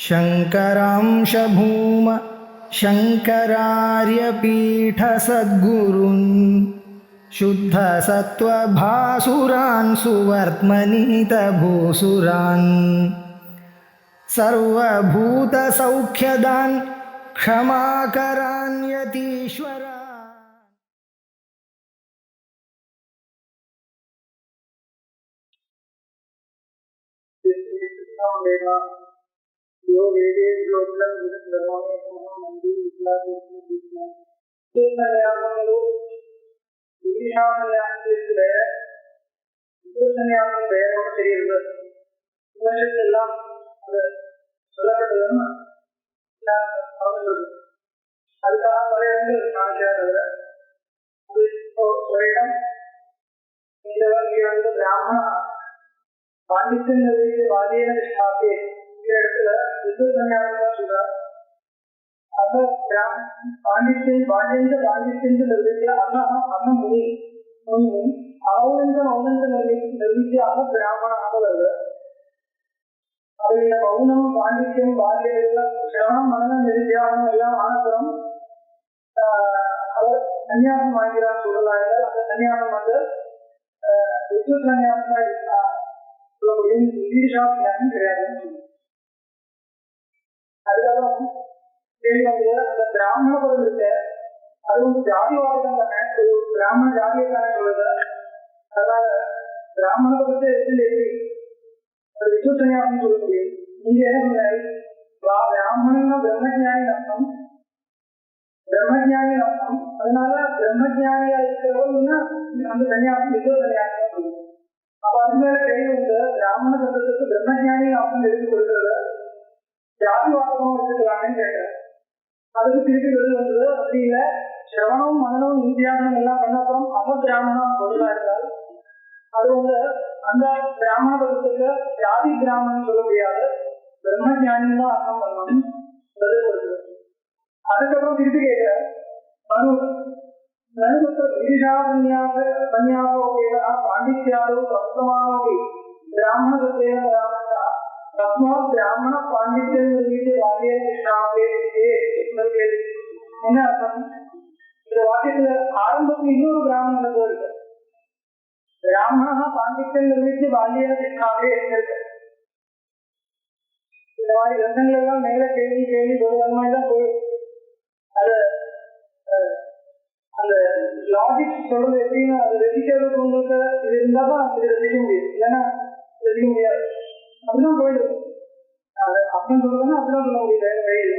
शङ्करांश भूम शङ्करार्यपीठसद्गुरून् शुद्धसत्त्वभासुरान् सुवर्त्मनीतभूसुरान् सर्वभूतसौख्यदान् क्षमाकरान् यतीश्वरान्। जो वेदे लोकल विद्वानों को मंदिर इस्लाम में तो नयामन लोग विशाल यात्रे तो नयामन बेरों से वर्ष एல்லாம் சொல்லப்படுதுன்னா அதுக்காக பழைய காணிக்காத ஒரு இடம் இந்த வந்து பிராமண பாண்டித்யன் வாலிய நிஷ்டாத்தே இடத்துல வித்து சன்னியாசம் சொல்ற அந்த பாண்டித்யன் நிர்வித்யா அண்ண முனி அவனந்த நிர்வித்யாக பிராமணாக வருது. அவருடைய மௌனம் பாண்டித்யம் பால்யம் சிரவணம் மனநம் நிர்வித்யாகம் எல்லாம் ஆனப்புறம் அவர் சன்னியாசம் வாங்கிறார் சொல்லலாங்க. அந்த சன்னியாசம் வந்து வித்து சன்னியாசம் கிடையாது. அதுக்கப்புறம் அந்த பிராமண பதம் இருக்கு, அது வந்து ஜாதிவாதம் தானே, பிராமண ஜாதியை தானே சொல்லுது. அதனால பிராமண பதத்தை எப்படி விஷ்ணு சன்னியாசம் சொல்ல முடியும்? நீங்க என்ன சொல்றாரு, பிராமணன் பிரம்மஜானி அர்த்தம், பிரம்மஜானி அர்த்தம். அதனால பிரம்மஜானியா இருக்கிறவங்கன்னா அந்த சன்னியாசம் விஷ்ணு சன்னியாசம் சொல்லுவோம். அப்ப அது மேல கேள்வி உண்டு, பிராமண பதத்துக்கு பிரம்மஜானி அர்த்தம் எடுத்து கொடுக்கிறது ஜாதிவாதமா வச்சுக்கலான்னு கேட்டேன். அதுக்கு திருப்பி வெளியே வந்தது அப்படி இல்லை, சிரவணம் மனநம் நித்தியாசனம் எல்லாம் பண்ண அப்புறம் அம பிராமணம் சொல்லலாம் இருந்தால் அது வந்து அந்த பிராமண பதத்துக்கு ஜாதி பிராமணன் சொல்ல முடியாது, பிரம்மஜானின்னு தான் அர்த்தம் பண்ணணும் பதில் கொடுக்குது. அதுக்கப்புறம் திருப்பி கேட்கிறேன், மனு பாண்டித்யாதோ சப்தமானோ பிராமண தஸ்மாத் பிராமண பாண்டித்யம் வாலிய என்ன அர்த்தம்? இந்த வாக்கியத்துல ஆரம்பத்தில் இன்னொரு பிராமணன் இருக்கு, பிராமண பாண்டித்யம் நிர்வகித்து வாலிய கிருஷ்ணாவே இருக்கு. இந்த மாதிரி கிரந்தங்கள் எல்லாம் மேல கேள்வி தான் போயிடும். அது அந்த லாஜிக் சொல்றது எப்படின்னு அது ரசிக்கிறது உங்களுக்கு இது இருந்தா தான் அது ரசிக்க முடியும், இல்லைன்னா ரசிக்க முடியாது. அப்படிதான் போயிடும். அது அப்படின்னு சொல்றதுன்னா அப்படிதான் சொல்ல முடியாது வழியில்.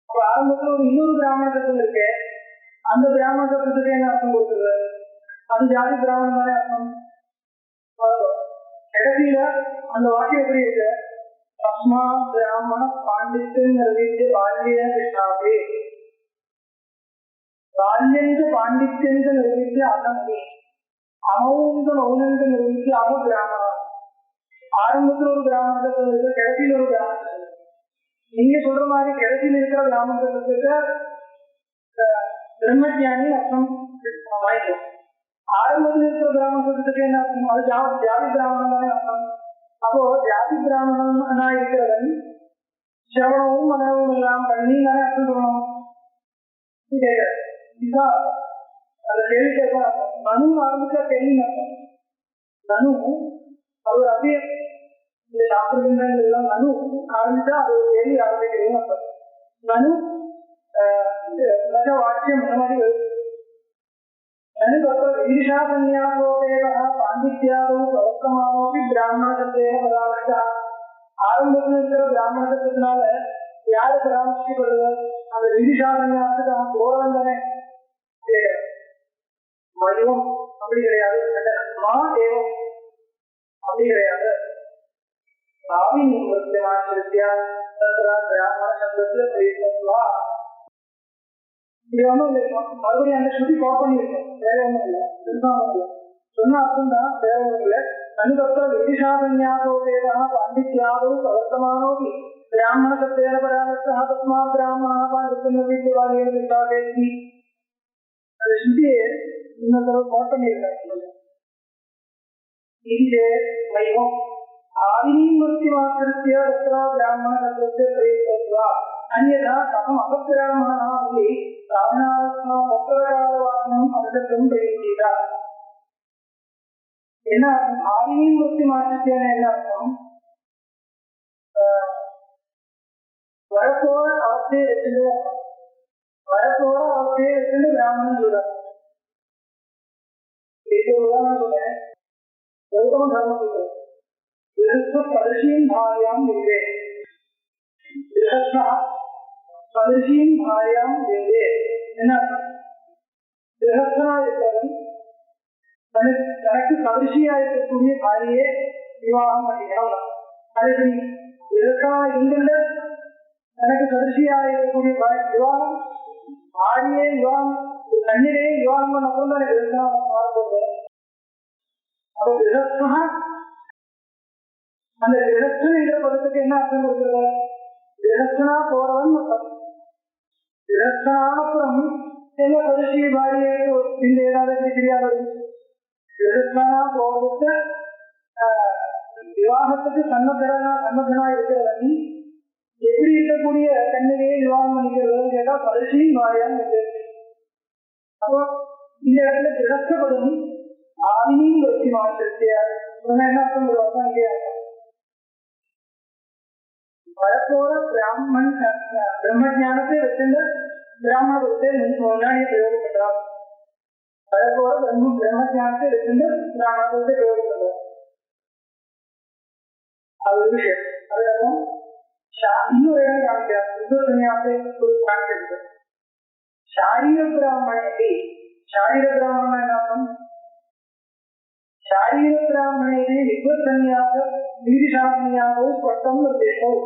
அப்ப ஆரம்பத்துல ஒரு இன்னொரு பிராமண தத்துவம் இருக்கு, அந்த பிராமண தத்துவத்துக்கு என்ன அர்த்தம் கொடுக்குது? அது ஜாதி பிராமணன் தானே அர்த்தம். கடைசியில அந்த வாக்கியம் எப்படி இருக்கு, தஸ்மா பிராமண பாண்டித்யன் நிர்வித்ய பால்ய கிருஷ்ணாவே பால்யஞ்ச பாண்டித்யஞ்ச நிர்வித்ய அனந்தி அமௌந்த மௌனஞ்ச நிர்வித்ய அம பிராமணா. ஆரம்பத்தில் ஒரு பிராமணத்துக்கு இருக்கு, கடைசியில் ஒரு பிராமணத்துக்கு. நீங்க சொல்ற மாதிரி கடைசியில் இருக்கிற பிராமணத்துக்கு பிரம்மஜானி அர்த்தம் வாய்க்கும். ஆரம்பத்தில் இருக்கிற பிராமணத்துக்கு என்ன அர்த்தம்? அது ஜாதி பிராமணன் தானே அர்த்தம். அப்போ ஜாதி பிராமணனா இருக்கிறவன் சிரவணமும் மனமும் எல்லாம் பண்ணி தானே அர்த்தம் சொல்லணும். இதுதான் அந்த கேள்வி கேட்க மனு ஆரம்பிச்சா கேள்வி அர்த்தம். நனு அவர் அப்படியே இந்த சாப்பிடுகின்ற எல்லாம் நனு ஆரம்பிச்சா அது ஒரு கேள்வி ஆரம்பிக்கிறீங்க அர்த்தம். நனு வாக்கியம் இந்த மாதிரி வருது. ஈஷா சன்னியாசோதேவ பாண்டித்யாதோ பிரவர்த்தமானோபி பிராமண சப்தேன பராமரிஷா. ஆரம்பத்தில் இருக்கிற பிராமண சப்தத்தினால யாரு பராமரிக்கப்படுது? அந்த ஈஷா சன்னியாசத்துக்கு கோரம் தானே. மயம் அப்படி கிடையாது, மா ஏவம் அப்படி கிடையாது. சாமி பிராமண சப்தத்துல பிரயோகமா இது ஒன்றும் மறுபடியும் அந்த சுத்தி கால் பண்ணிருக்கோம், வேற ஒன்றும் இல்லை. சொன்ன அர்த்தம் தான், வேற ஒன்றும் இல்லை. அனுபத்த விதிஷாதன்யாசோதேவ பாண்டித்யாதோ பிரவர்த்தமானோ பிராமண சப்தேன பராமரிஷா தஸ்மா பிராமணா பாண்டித்யம் நிர்வித்ய வாலிய கிருஷ்ணாவே. அந்த சுத்தியை இன்னொரு கால் பண்ணியிருக்காங்க. மையம் ஆதினீம் வృత్తిமாத்திரஸ்ய தத்ரா பிராமணகத்வஸ்ய பிரயுக்தத்வாத் அன்யதா தம் அபப்பிராமணः அப்படி பிராமணாத்மா பக்தகாரவாதம் அவதற்கும் பிரயுக்தீதா. என்ன அர்த்தம்? ஆதினீம் வృత్తిமாத்திரஸ்யன்னு என்ன அர்த்தம்? வரப்போற அவஸ்தையை வச்சுட்டு பிராமணன் சொல்றாரு. உதாரணம் சொல்றேன். கௌதம தர்மம் சொல்றேன். பரிசீம் பாரியாம் வேதே பரிசீம் பாரியாம் வேதே. என்ன கிரகஸ்தனா இருக்கிறவன் தனக்கு சதர்ஷியா இருக்கக்கூடிய பாரியே விவாகம் பண்ணிக்கலாம். அது கிரகஸ்தனா இருந்துள்ள தனக்கு சதர்ஷியா இருக்கக்கூடிய விவாகம் ஆடியே விவாகம் தண்ணீரே விவாகம் பண்ண அப்புறம் தான் கிரகஸ்தனா பார்ப்போம். அப்போ கிரகஸ்தனா அந்த கிரகஸ்தன் என்ற பதத்துக்கு என்ன அர்த்தம் கொடுக்கிறது? கிரகஸ்தனா போறவன் கிரகஸ்தனானப்புறம் என்ன சதர்ஷி பாரியே இந்த ஏதாவது தெரியாது. கிரகஸ்தனா போறதுக்கு விவாகத்துக்கு சன்னதனா இருக்கிறவன் எப்படி இருக்கக்கூடிய கண்ணிலேயே விவாகம் பண்ணிக்கிறதுன்னு கேட்டா பரிசீலின் வாரியான்னு இருக்கு. அப்போ இந்த இடத்துல கிரகஸ்தபதம் ஆதினீம் வృత్తిமாத்திரஸ்ய என்ன அர்த்தம் சொல்லுவாங்க? இங்கே வரப்போற பிராமன் பிரம்மஜானத்தை வச்சிருந்த பிராமண பதத்தை முன்னாடியே பிரயோகம் பண்றான். வரப்போற பிரம்மஜானத்தை வச்சிருந்த பிராமண பதத்தை பிரயோகம் பண்றான். அது ஒரு விஷயம். அதுக்கப்புறம் இன்னொரு இடம் காமிக்கிறார். காமிக்கிறது சாரீர பிராமணே. சாரீர பிராமணம் என்ன அர்த்தம்? சாரீர பிராமணே வித்வசன்யாக நீதிசாசனியாக ஸ்பஷ்டம் தேசம்.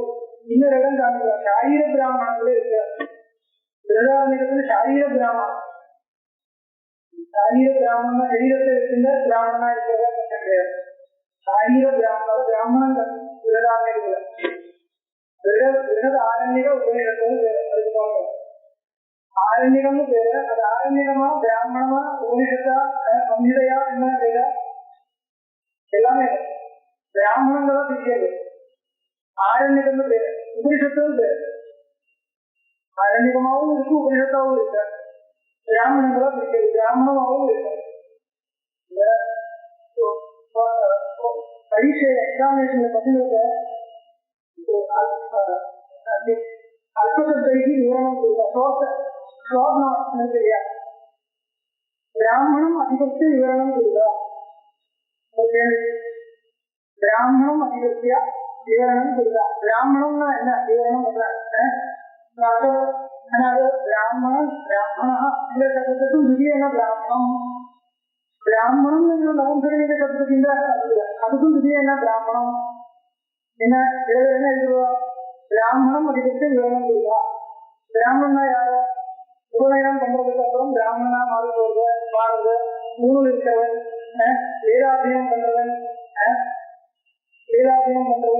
இன்னொரு இடம் காமிக்கிறார். சாரீர பிராமணங்களே இருக்கிறார். பிரதானத்துல சாரீர பிராமணம். சாரீர பிராமணம் சரீரத்தை இருக்கின்ற பிராமணனா இருக்கிறதா கிடையாது. சாரீர பிராமணங்கள் பிரதானங்கள் ஆரண்யக உபநிஷத்து. ஆரண்யகம்னு பேரு. அது ஆரண்யகமா பிராமணமா உபநிஷத்தா சம்ஹிதையா என்ன பேரு? எல்லாமே பிராமணங்களா பிரிக்கிறது. ஆரண்யகம்னு பேரு. உபனிஷத்தும் பேரு. ஆரண்யகமாவும் இருக்கு, உபனிஷத்தாவும் இருக்கு. பிராமணங்களா பிரிக்கிறது. பிராமணமாவும் இருக்கு. பரீட்சை எக்ஸாமினேஷன்ல பத்தின அல்பசப்தைக்கு விவரணம் கொடுத்தா தெரியா? பிராமணம் அதிகத்தை விவரணம் கொடுத்தா பிராமணம் அதிகத்தியா விவரணம் கொடுத்தா. பிராமணம்னா என்ன விவரணம் பிராமணன் பிராமணா இந்த சப்தத்துக்கும் திடீர்னா பிராமணம் பிராமணம் நவம்பரிக சப்தத்தின் அதுக்கும் திடீர்னா பிராமணம் என்ன என்ன எழுதுவா? பிராமணம் அதிகத்தை விவரணம் கொடுத்தா. பிராமணனா யார? உபநயனம் பண்றதுக்கு அப்புறம் பிராமணனா மாறுறது மூணு இருக்கிறவன், வேதாத்தியம் பண்றவன்,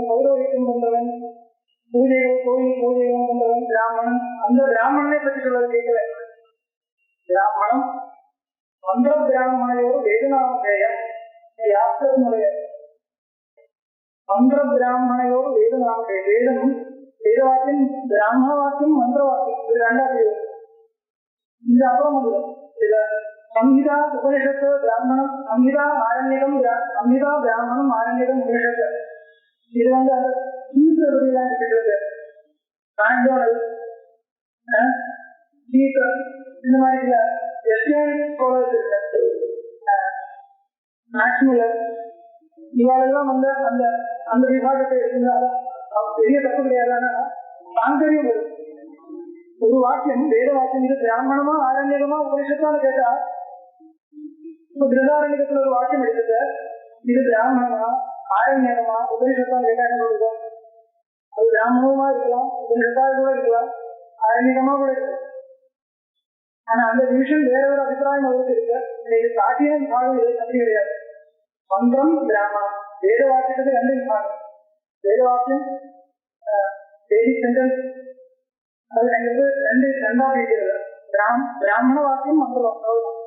பௌரோகிக்கம் பண்றவன், கோயில் பூஜைகள் பண்றவன் பிராமணன். அந்த பிராமணனை பற்றி சொல்ல கேட்கல. பிராமணம் மந்திர பிராமணையோடு வேதநாமதேய யாத்திரனுடைய மந்திர பிராமணையோடு வேதநாமதேய வேதம் வேதவாக்கியம் பிராமண வாக்கியம் மந்திர வாக்கியம் இது ரெண்டாவது. இந்த அப்புறம் சம்ஹிதா உபனிஷத்து பிராமணம் சம்ஹிதா ஆரண்யகம் சம்ஹிதா பிராமணம் ஆரண்யகம் உபனிஷத்து. இது அந்த சீக்கிரம் இருக்கிறது. மேக்டோனல் சீக்கர் இந்த மாதிரி மேக்ஸ்மில்லர் இவாளெல்லாம் வந்து அந்த அந்த விபாகத்தை இருந்தால் பெரிய தப்பு கிடையாது. சாங்கரியம் வரும். ஒரு வாக்கியம் வேத வாக்கியம் இது பிராமணமா ஆரண்யகமா உபனிஷத்தான்னு கேட்டா, இப்ப கிருதாரண்யத்துல ஒரு வாக்கியம் எடுத்துட்டு இது பிராமணமா ஆரண்யகமா உபனிஷத்தான்னு கேட்டா என்ன சொல்லுவோம்? அது பிராமணமா இருக்கலாம், உபனிஷத்தா கூட இருக்கலாம், ஆரண்யகமா கூட இருக்கலாம். ஆனா அந்த டிவிஷன் வேற ஒரு அபிப்பிராயம் அவருக்கு இருக்கு. இது சாத்திய விபாகம் இது தப்பு கிடையாது. மந்திரம் பிராமணம் வேத வாக்கியத்துக்கு ரெண்டு விபாகம். வேத வாக்கியம் வேதிக் சென்டென்ஸ் அது ரெண்டா பிரிக்கிறது. பிராமண வாக்கியம் மந்திர வாக்கியம்.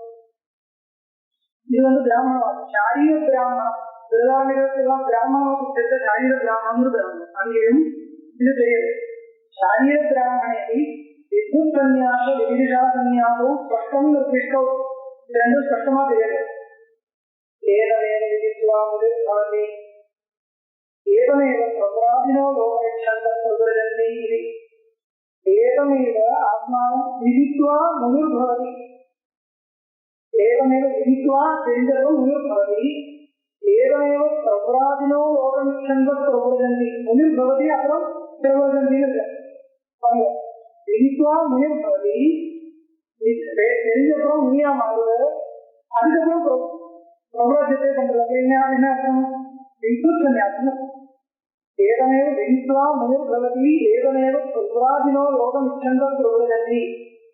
இது வந்து பிராமண வாக்கியம். சாரீர பிராமணம் திருவாரூரெல்லாம் பிராமணம் சேர்த்த சாரீர பிராமணம் பிராமணம் அங்கேயும் இது தெரியுது. சாரீர பிராமணை வித்யுத் சன்னியாச விதிஷா சன்னியாசம் ஸ்பஷ்டம் நிர்திஷ்டம் இது ரெண்டும் ஸ்பஷ்டமா தெரியாது. ஏதமேவ விதித்வா முனிர்பவதி ஏதமேவ பிரபராதினோ லோகேஷந்தர்புரஜந்தி இது ஏதமேவ ஆத்மானம் விதித்வா முனிர்பவதி ஏதமேவ விதித்வா தெரிந்ததும் முனிர்பவதி ஏதமேவ பிரபராதினோ லோகேஷந்தர்புரஜந்தி முனிர்பவதி அப்புறம் பிரபரஜந்தி விதித்வா முனிர்பவதி தெரிஞ்சப்புறம் முனியா மாறுவது அதுக்கப்புறம் பிரபலத்தை பண்றது என்ன அர்த்தம்? வித்யுத் சன்னியாசம். ஏதமேவ விதித்வா முனிர்பவதி ஏதமேவ பிரபராதினோ லோகம் இச்சந்த பிரபரஜந்தி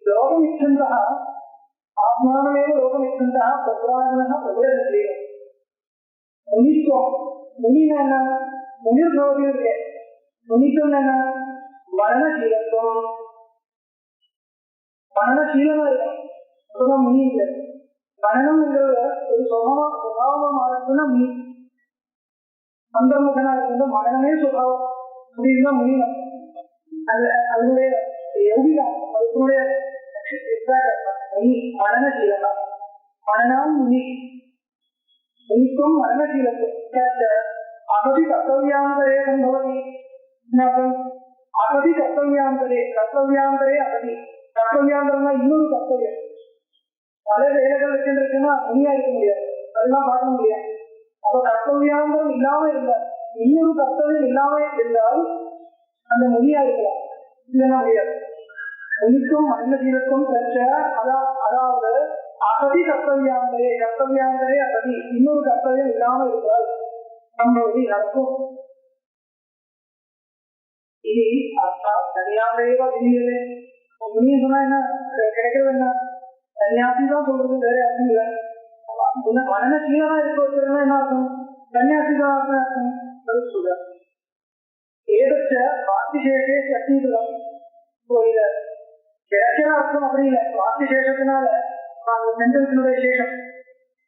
லோகம் இச்சந்தः ஆத்மானமேவ லோகம் இச்சந்தः பிரபராதினः பிரபரஜந்தி. முனித்துவம் முனினா என்ன? முனிர்பவதி இருக்கு. முனித்துவம் என்ன? மரணசீலத்துவம். மரணசீலமா இருக்கும் அப்பதான் முனி இல்லை. மரணம்ங்கிறத ஒரு சுபாவமா மாறதுன்னா முனி. அந்தர்முகனா இருக்கிற மரணமே சுபாவம் அப்படின்னா முனி. அதனுடைய யோகிதான் அதனுடைய முனி மரணசீலனா மரணம் முனி. முனிக்கும் மரணசீலத்தை அகதி கர்த்தவியாந்தரே சம்பவதி அகதி கர்த்தவியாந்தரே கர்த்தவியாந்தரே அகதி கர்த்தவியாந்தரம்னா இன்னொரு கர்த்தவியம். பல வேலைகள் வச்சுருக்குன்னா முனியா இருக்க முடியாது, அதெல்லாம் பார்க்க முடியாது. அப்ப கர்த்தவியாந்தரம் இல்லாம இருந்தால் இன்னொரு கர்த்தவியம் இல்லாம இருந்தால் அந்த முனியா இருக்கலாம், இல்லைன்னா முடியாது. முனிக்கும் மரணசீலத்தும் பெற்ற அதாவது அகதி கர்த்தவியாந்தரே கர்த்தவியாந்தரே அகதி இன்னொரு கர்த்தவியம் இல்லாம இருந்தால் நம்ம வந்து நடக்கும். இது தனியாகவே தெரியல. முனிய சொன்னா என்ன கிடைக்கிறது? என்ன சன்னியாசி தான் சொல்றது, வேற அர்த்தம் இல்லை. மரணசீலமா இருக்க வச்சிருந்தா என்ன அர்த்தம்? சன்னியாசி தான் அர்த்தம் சொல்ற. ஏதச்ச வாத்திசேஷே சக்திதான் கிடைக்கிற அர்த்தம் அப்படி இல்லை. வாத்திசேஷத்தினால சென்டென்ஸினுடைய சேஷம்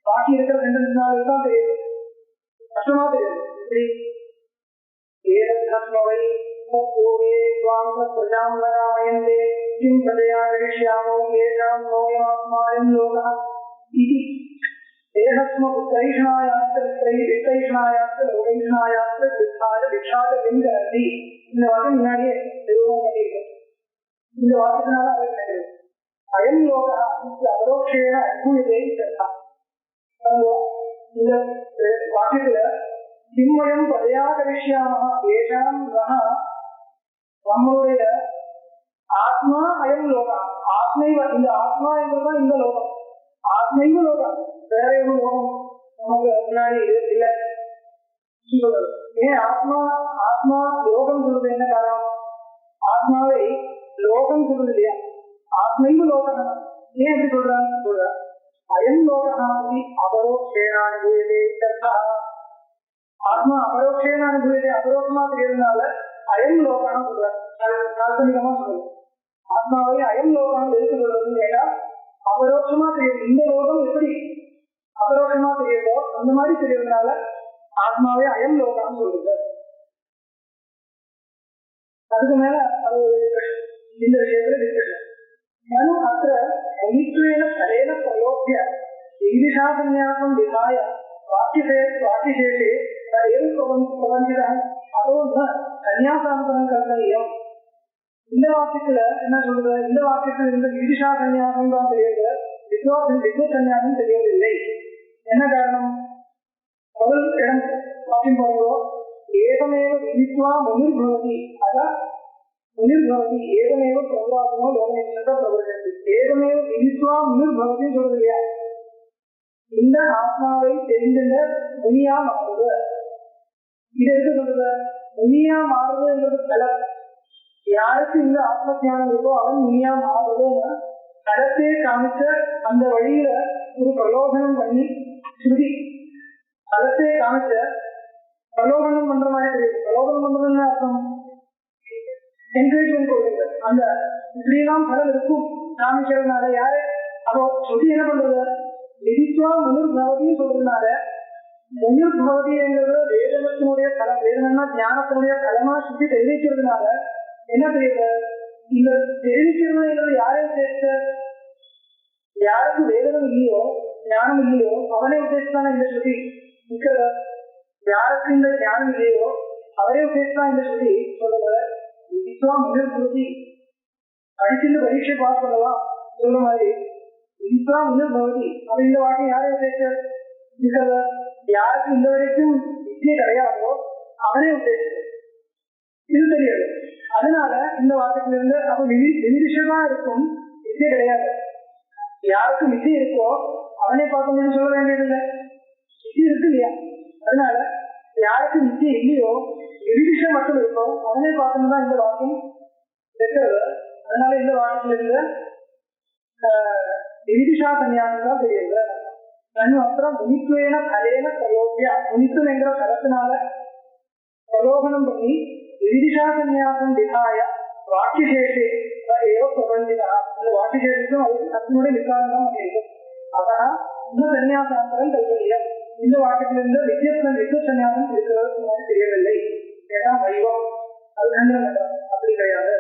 பாக்கி இருக்கிற சென்டென்ஸ்னால தான் தெரியுது, கஷ்டமா தெரியுது. இப்படி ஏதத்வை பூவே ஸ்வாங்க பிரஜாமராமயந்தே கிம் பிரஜயா கரிஷ்யாமோ ஏஷாம் நோயமாத்மாயம் லோகः இதி தேஹஸ்ம புத்தைஷ்ணாயாஸ்த வித்தைஷ்ணாயாஸ்த லோகைஷ்ணாயாஸ்த வித்தாய விக்ஷாத லிங்கரதி. இந்த வாக்கியம் முன்னாடியே நிறுவனம் பண்ணியிருக்கோம். இந்த வாக்கியத்தினால அதை கிடைக்கிறது. அயம் லோகः அபரோக்ஷேன அனுபூயதே இத்தா. இந்த வாக்கியத்துல கிம்மயம் பிரஜயா கரிஷ்யாமः ஏஷாம் நம்மளுடைய ஆத்மா அயம் லோகம். ஆத்மைவ இந்த ஆத்மா என்பதுதான் இந்த லோகம். ஆத்மைவ லோகம், வேற ஒரு லோகம் நமக்கு முன்னாடி இல்லை. ஏன் ஆத்மா ஆத்மா லோகம் சொல்றது என்ன காரணம்? ஆத்மாவை லோகம் சொல்றது இல்லையா? ஆத்மைவ லோகம் ஏன் எப்படி சொல்றாங்க? சொல்ற அயம் லோகம் அபரோக்ஷேன அனுபூயதே. ஆத்மா அபரோக்ஷேன அனுபூயதே, அபரோக்ஷமா தெரியறதுனால அயம் லோகம் சொல்ற. கால்பனிகமா சொல்றது. ஆத்மாவை அயம் லோகம் எடுத்து சொல்றதுன்னு கேட்டா அபரோக்ஷமா தெரியுது. இந்த லோகம் எப்படி அபரோக்ஷமா தெரியுதோ அந்த மாதிரி தெரியறதுனால ஆத்மாவை அயம் லோகம் சொல்றது. அதுக்கு மேல அது இந்த விஷயத்துல டிஸ்கஷன். மனு அத்த முனித்வேன சரேன பிரயோக்ய ஈதிஷா சந்நியாசம் விதாய வாக்கியசேஷே பிரபஞ்சிதான் அதுவும் சன்னியாசாந்தரம் கர்த்தவியம். இந்த வாக்கியத்துல என்ன சொல்றது? இந்த வாக்கியத்துல இருந்த ஈதிஷா சன்னியாசம் தான் தெரியுது, வித்வத் சன்னியாசம் தெரியவில்லை. என்ன காரணம்? முதல் இடம் வாக்கியம் பாருங்கோ. ஏகமேவ விதித்வா முனிர்பவதி அதான் முனிர்பவதி ஏகமேவ பிரபராதினோ லோகேஷந்த பிரபரஜந்தி. ஏகமேவ விதித்வா முனிர்பவதின்னு சொல்றது இல்லையா? இந்த ஆத்மாவை தெரிந்த முனியா மாறுது. இது எதுக்கு சொல்றது? முனியா மாறுதுன்றது பலம். யாருக்கு இந்த ஆத்ம தியானம் இருக்கோ அவன் முனியா மாறுதுன்னு கடத்தே காமிச்ச அந்த வழியில ஒரு பிரலோகனம் பண்ணி ஸ்ருதி கடத்தே காமிச்ச பிரலோகனம் பண்ற மாதிரி தெரியுது. பிரலோகனம் பண்றதுன்னு அர்த்தம் என்கரேஜ்மெண்ட் கொடுக்குது. அந்த இப்படிலாம் பலன் இருக்கும் காமிக்கிறதுனால யாரு அப்போ ஸ்ருதி என்ன பண்றது? விதித்வா முனிர்பவதின்னு சொல்றதுனால முனிர் பவதிங்கிறது வேதனத்தினுடைய தலம். வேதனம்னா ஞானத்தினுடைய தலமா சுத்தி தெரிவிக்கிறதுனால என்ன தெரியுது, இந்த தெரிவிக்கிறதுங்கிறது யாரை உத்தேசிச்ச, யாருக்கு வேதனம் இல்லையோ ஞானம் இல்லையோ அவனே உத்தேசித்தான இந்த ஸ்ருதி இருக்கிற. யாருக்கு இந்த ஞானம் இல்லையோ அவரே உத்தேசித்தான் இந்த ஸ்ருதி சொல்லுங்க. விதித்வா முனிர் பவதி, படிச்சுட்டு பரீட்சை பாஸ் பண்ணலாம் சொல்ற மாதிரி விதித்வா முனிர் பவதி அப்படின்ற வாக்கியம் யாரை உத்தேசிச்ச இருக்கிற. யாருக்கு இந்த வரைக்கும் வித்தியை கிடையாதோ அவனே உத்தேசிச்சது. இது தெரியாது. அதனால இந்த வாக்கியத்திலிருந்து அப்ப விதிஷமா இருக்கும், வித்தியை கிடையாது. யாருக்கு வித்தி இருக்கோ அவனே பார்க்கணும்னு சொல்ல வேண்டியதில்லை, வித்தி இருக்கு இல்லையா. அதனால யாருக்கு வித்தி இல்லையோ விதிஷம் மட்டும் இருக்கோ அவனே பார்க்கணும் தான் இந்த வாக்கியம் இருக்கிறது. அதனால இந்த வாக்கியத்திலிருந்து விதிஷா சன்னியாசம் தான் தெரியுது. அப்புறம் முனித்துவேன கலேன பிரயோகியா, முனித்துவம் என்கிற கலத்தினால பிரலோகனம் பண்ணி விதிஷா சன்னியாசம் விதாய வாக்கியசேஷே ஏவ பிரபந்திதா, அந்த வாக்கியசேஷத்தும் அதனுடைய விசாரம் தான் தெரியும். அதனா இன்னும் சன்னியாசாந்தரம் தெரியவில்லை. இந்த வாக்கியத்திலிருந்து வித்யுத் சன்னியாசம் இருக்கிறது மாதிரி தெரியவில்லை. ஏன்னா வைவம் அது கண்டனம் அப்படி கிடையாது.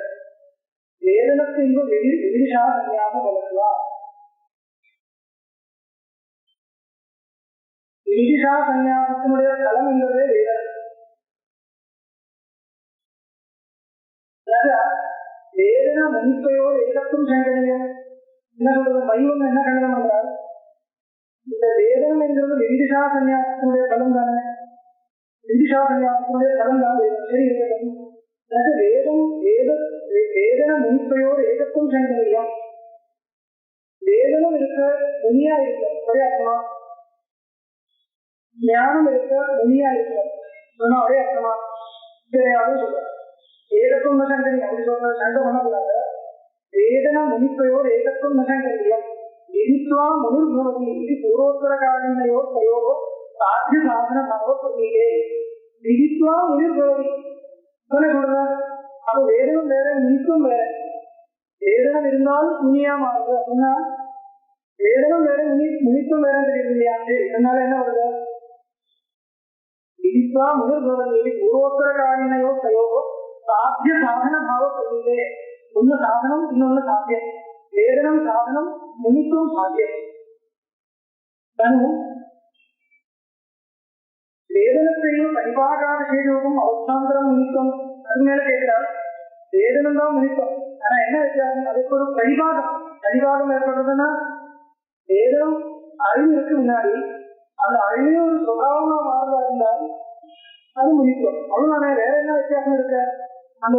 வேதனத்து இங்கு விதிஷா சன்னியாசம் வளர்க்கலாம். விதிஷா சன்னியாசத்தினுடைய தலம் என்பதே வேதனம். வேதன மனிப்பையோடு ஏகத்தும் சங்கடம். என்ன சொல்றது, வைவம் என்ன கண்டனம் என்றால் இந்த வேதனம் என்கிறது விதிஷா சன்னியாசத்தினுடைய தலம் தானே. விதிஷா சன்னியாசத்தினுடைய தலம் தான் சரி இருக்கட்டும். வேதம் வேதன மனிப்பையோடு ஏகத்தும் சங்கடம். வேதனம் இருக்க முனியா இருக்க ஒரே அர்த்தமா, ஞானம் இருக்க முனியா இருக்க சொன்னா ஒரே அர்த்தமா கிடையாது சொல்ற. ஏகத்துவம் சங்கரி அப்படி சொல்ற சண்டை பண்ணக்கூடாது. வேதன முனிப்பையோர் ஏகத்துவம் நசங்கரியம் விதித்வா முனிர் பவதி இது பூர்வோத்தர காரணினையோ தயோகோ சாத்திய சாதன பாவோ சொல்லியே. விதித்வா முனிர் பவதி சொல்ற. அப்ப வேதனம் வேற முனித்துவம் வேற. வேதனம் இருந்தால் முனியா மாறுது அப்படின்னா வேதனம் வேற முனித்துவம் வேற தெரியுது இல்லையா. இதனால என்ன வருது, விதித்வா முனிர் பவதி பூர்வோத்தர காரணினையோ தயோகோ சாத்திய சாதன பாவ சொல்லியே. ஒன்னு சாதனம் இன்னொன்னு சாத்தியம். வேதனம் சாதனம், முனித்துவம் சாத்தியம். வேதனத்தையும் பரிபாகாத செய்தோகம் அவசாந்திரம் முனித்துவம். அது மேல கேட்கிறார், வேதனம் தான் முனித்துவம். ஆனா என்ன வித்தியாசம், அதுக்கு ஒரு பரிபாகம். பரிபாகம் ஏற்படுறதுன்னா வேதம் அறிவு இருக்கு முன்னாடி, அந்த அறிவு ஒரு சுபாவமா மாறுதா இருந்தால் அது முனித்துவம். அவ்வளவுதானே. வேற என்ன வித்தியாசம் இருக்கு, அந்த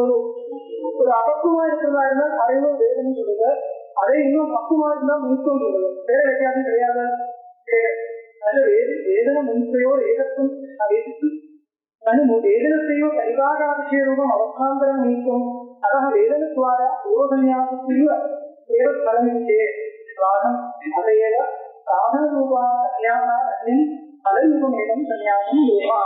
ஒரு அபக்குமா இருக்கிறதா இருந்தால் அறிவு வேதனை சொல்லுது, அதே இன்னும் பக்குமா இருந்தா முனித்துவம் சொல்லுது. வேற வித்தியாசம் கிடையாது. வேதன முனிப்பையோர் ஏகத்துவம் வேதனத்தையோ பரிபாகாதிசயரூபம் அவசாந்தரம் முனித்துவம். அதாக வேதனத்வாரா பூர்வசன்யாசத்தையோ ஏவ பலமிச்சே ராகம் அதையேவ சாதன ரூபா சன்யாசாரத்தின் பலரூபமேகம் சன்யாசம் ரூபா.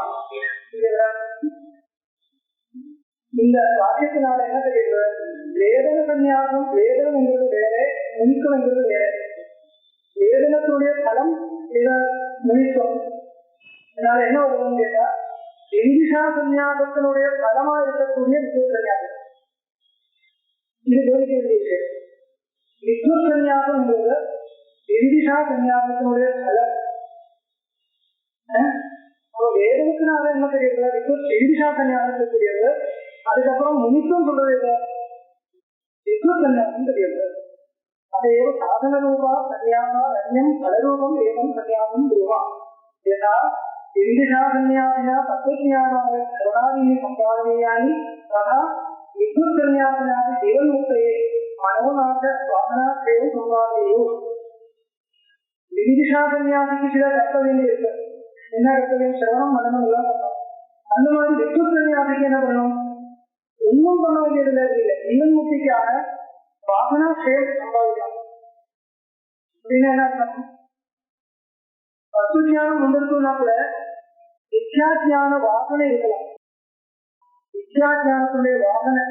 இந்த வாக்கியத்தினால என்ன தெரியுது, வேதன சன்யாசம் வேதனம் என்கிறது வேற, முனித்துவம் என்கிறது வேற. வேதனத்துடைய பலம் முனித்துவம். இதனால என்ன வருதுன்னு கேட்டா, விதிஷா சன்யாசத்தினுடைய பலமா இருக்கக்கூடிய வித்யுத் சன்யாசம். இது கவனிக்க வேண்டிய விஷயம். வித்யுத் சன்யாசம் என்பது விதிஷா சன்யாசத்தினுடைய பலம். வேதனத்தினால என்ன தெரியுது, விதிஷா சன்யாசத்தை தெரியுது. அதுக்கப்புறம் முனித்துவம் சொல்றது வித்யுத் சன்யாசம் தெரியுது. அதே சாதன ரூபா சன்யாசா ரண்யம் பலரூபம் ஏவம் சன்யாசம் ரூபா. ஏன்னா விதிஷா சன்யாசினா தத்துவஞானாய கருணாதீனி சம்பாதனீயானி ததா வித்யுத் சன்யாசினாதி ஜீவன் முக்தையே மனோநாச சுவாசனாத்ரேவ சம்பாதனையோ. விதிஷா சன்யாசிக்கு சில கர்த்தவியம் இருக்கு. என்ன கர்த்தவியம், சிரவணம் மனநம் எல்லாம் பண்ணலாம். அந்த மாதிரி வித்யுத் சன்யாசிக்கு என்ன பண்ணணும், ஒன்றும் பண்ண வேண்டியதில்லை. ஜீவன் முக்திக்கான வாசனா சேவ் சம்பாதிக்கலாம். அப்படின்னு என்ன அர்த்தம், தத்துவஞானம் வந்திருக்குன்னா கூட வித்யாஜான வாசனை இருக்கலாம். வித்யாஜானத்துடைய வாசனை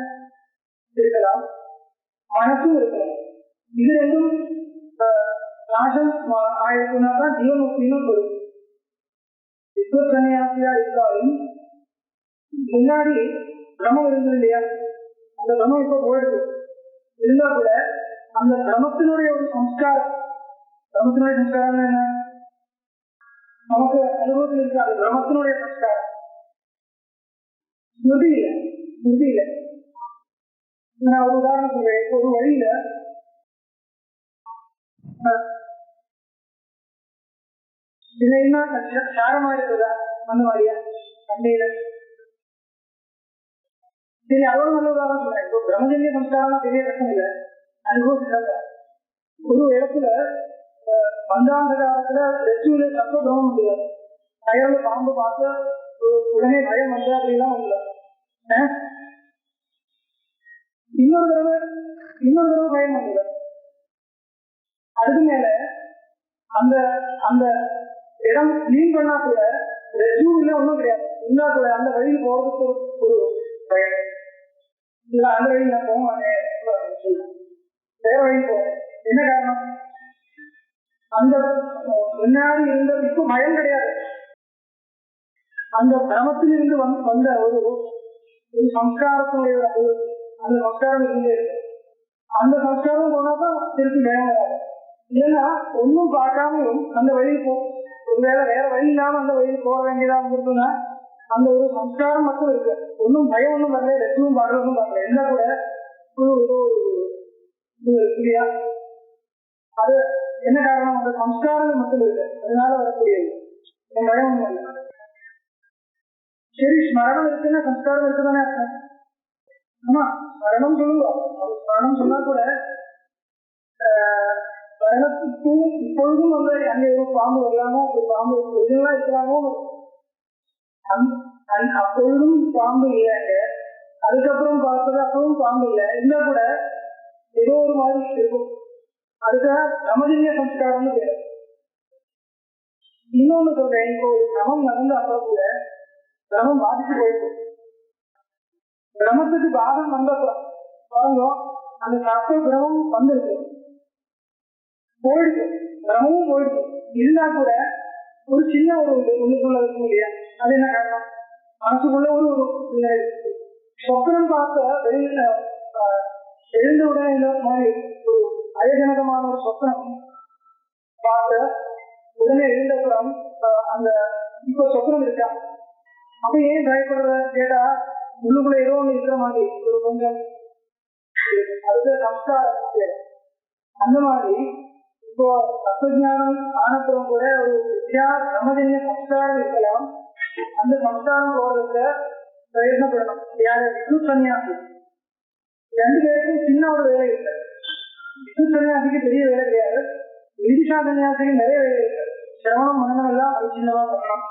இருக்கலாம், மனசும் இருக்கலாம். இது ரெண்டும் நாசம் ஆயிருக்குன்னா தான் ஜீவமுக்தின்னு வரும். விஸ்வசன்னியாசியா இருந்தாலும் முன்னாடி பிரமம் இருந்தது இல்லையா, அந்த பிரமம் இப்ப போயிடுது. இருந்தா கூட அந்த பிரமத்தினுடைய ஒரு சம்ஸ்காரம், பிரமத்தினுடைய சம்ஸ்காரம் என்ன நமக்கு அனுபவத்தில் இருக்காது. பிரமத்தினுடைய சம்ஸ்காரம் ஸ்மிருதி இல்லை, ஸ்மிருதி இல்லை. நான் ஒரு உதாரணம் சொல்றேன். ஒரு வழியில இதுல என்ன சாரமா இருக்குதா அந்த மாதிரியா அண்டையில. சரி, அவ்வளவு நல்ல உதாரணம் சொல்றேன். இப்போ பிரம்மஜன்ய சம்ஸ்காரம் பெரிய கஷ்டம் இல்லை, அனுபவம். ஒரு இடத்துல பந்தாந்த காலத்துல ரெச்சுல சத்த பிரமம் முடியாது. கயர்ல பாம்பு பார்த்து உடனே பயம் வந்து அப்படிலாம் இல்லை. இன்னொரு தடவை பயம் வந்து அதுக்கு மேல அந்த அந்த இடம் கிளீன் பண்ணா கூட ரெஸ்யூம்ல ஒன்றும் கிடையாது. இருந்தா கூட அந்த வழியில் போறதுக்கு ஒரு பயம் இல்ல. அந்த வழி நான் போக மாட்டேன், வேற வழி போறேன். என்ன காரணம்? அந்த முன்னாடி இருந்த இப்ப பயம் கிடையாது. அந்த கிராமத்தில் இருந்து வந்த ஒரு சம்ஸ்காரத்தினுடைய அந்த சம்ஸ்காரம் இருந்தே இருக்கு. அந்த சம்ஸ்காரம் போனாதான் திருப்பி பயம் வராது. இல்லைன்னா ஒன்னும் பார்க்காமையும் அந்த வழியில் ஒருவேளை வேற வழி இல்லாம அந்த வழியில் போக வேண்டியதா இருந்திருக்குன்னா அந்த ஒரு சம்ஸ்காரம் மட்டும் இருக்கு. ஒன்னும் பயம் ஒன்றும் வரல, ரெச்சும் பார்க்கல, ஒன்றும் பார்க்கல. என்ன கூட இல்லையா? அது என்ன காரணம்? அந்த சம்ஸ்காரங்கள் மட்டும் இருக்கு, அதனால வரக்கூடியது. பயம் ஒன்றும் இல்லை. சரி, ஸ்மரணம் இருக்குன்னா சம்ஸ்காரம் இருக்குதானே அர்த்தம். ஆமா, ஸ்மரணம் சொல்லுங்க. ஸ்மரணம் சொன்னா கூட மரணத்துக்கும் இப்பொழுதும் வந்து அங்கே ஒரு பாம்பு வரலாமோ, ஒரு பாம்பு இதெல்லாம் இருக்கலாமோ. அப்பொழுதும் பாம்பு இல்லைங்க, அதுக்கப்புறம் பார்த்தது அப்பவும் பாம்பு இல்லை. இருந்தா கூட ஏதோ ஒரு மாதிரி இருக்கும். அதுக்காக பிரமஜன்ய சம்ஸ்காரம்னு பேரு. இன்னொன்னு சொல்றேன். இப்போ ஒரு கிரமம் நடந்த அப்புறம் கூட கிரமம் பாதிச்சு போயிருக்கு. கிரமத்துக்கு பாதம் வந்தப்புறம் பாருங்க, அந்த சத்த கிரமம் வந்துருக்கு, போயிடுச்சு, கிரமமும் போயிடுச்சு. இருந்தா கூட ஒரு சின்ன ஒரு உள்ளுக்குள்ள இருக்கும் இல்லையா? அது என்ன காரணம்? மனசுக்குள்ள ஒரு சொப்பனம் பார்த்த வெளியில எழுந்த உடனே இந்த மாதிரி ஒரு அயஜனகமான ஒரு சொப்பனம் பார்த்த உடனே எழுந்தப்புறம் அந்த இப்ப சொப்பனம் இருக்கா, அப்ப ஏன் பயப்படுற கேட்டா உள்ளுக்குள்ள ஏதோ ஒண்ணு இருக்கிற மாதிரி ஒரு கொஞ்சம் அதுக்கு சம்ஸ்காரம். அந்த மாதிரி இப்போ தத்துவஞானம் ஆனப்புறம் கூட ஒரு வித்யா பிரமஜன்ய சம்ஸ்காரம் இருக்கலாம். அந்த சம்ஸ்காரம் போறதுக்கு பிரயத்னப்படணும். யாரு? விஷ்ணு சன்னியாசி. ரெண்டு பேருக்கும் சின்ன ஒரு வேலை இருக்கு. விஷ்ணு சன்னியாசிக்கு பெரிய வேலை கிடையாது, விதிஷா சன்னியாசிக்கு நிறைய வேலை இருக்கு. சிரவணம் மனநம் எல்லாம் அது சின்னவா பண்ணணும்.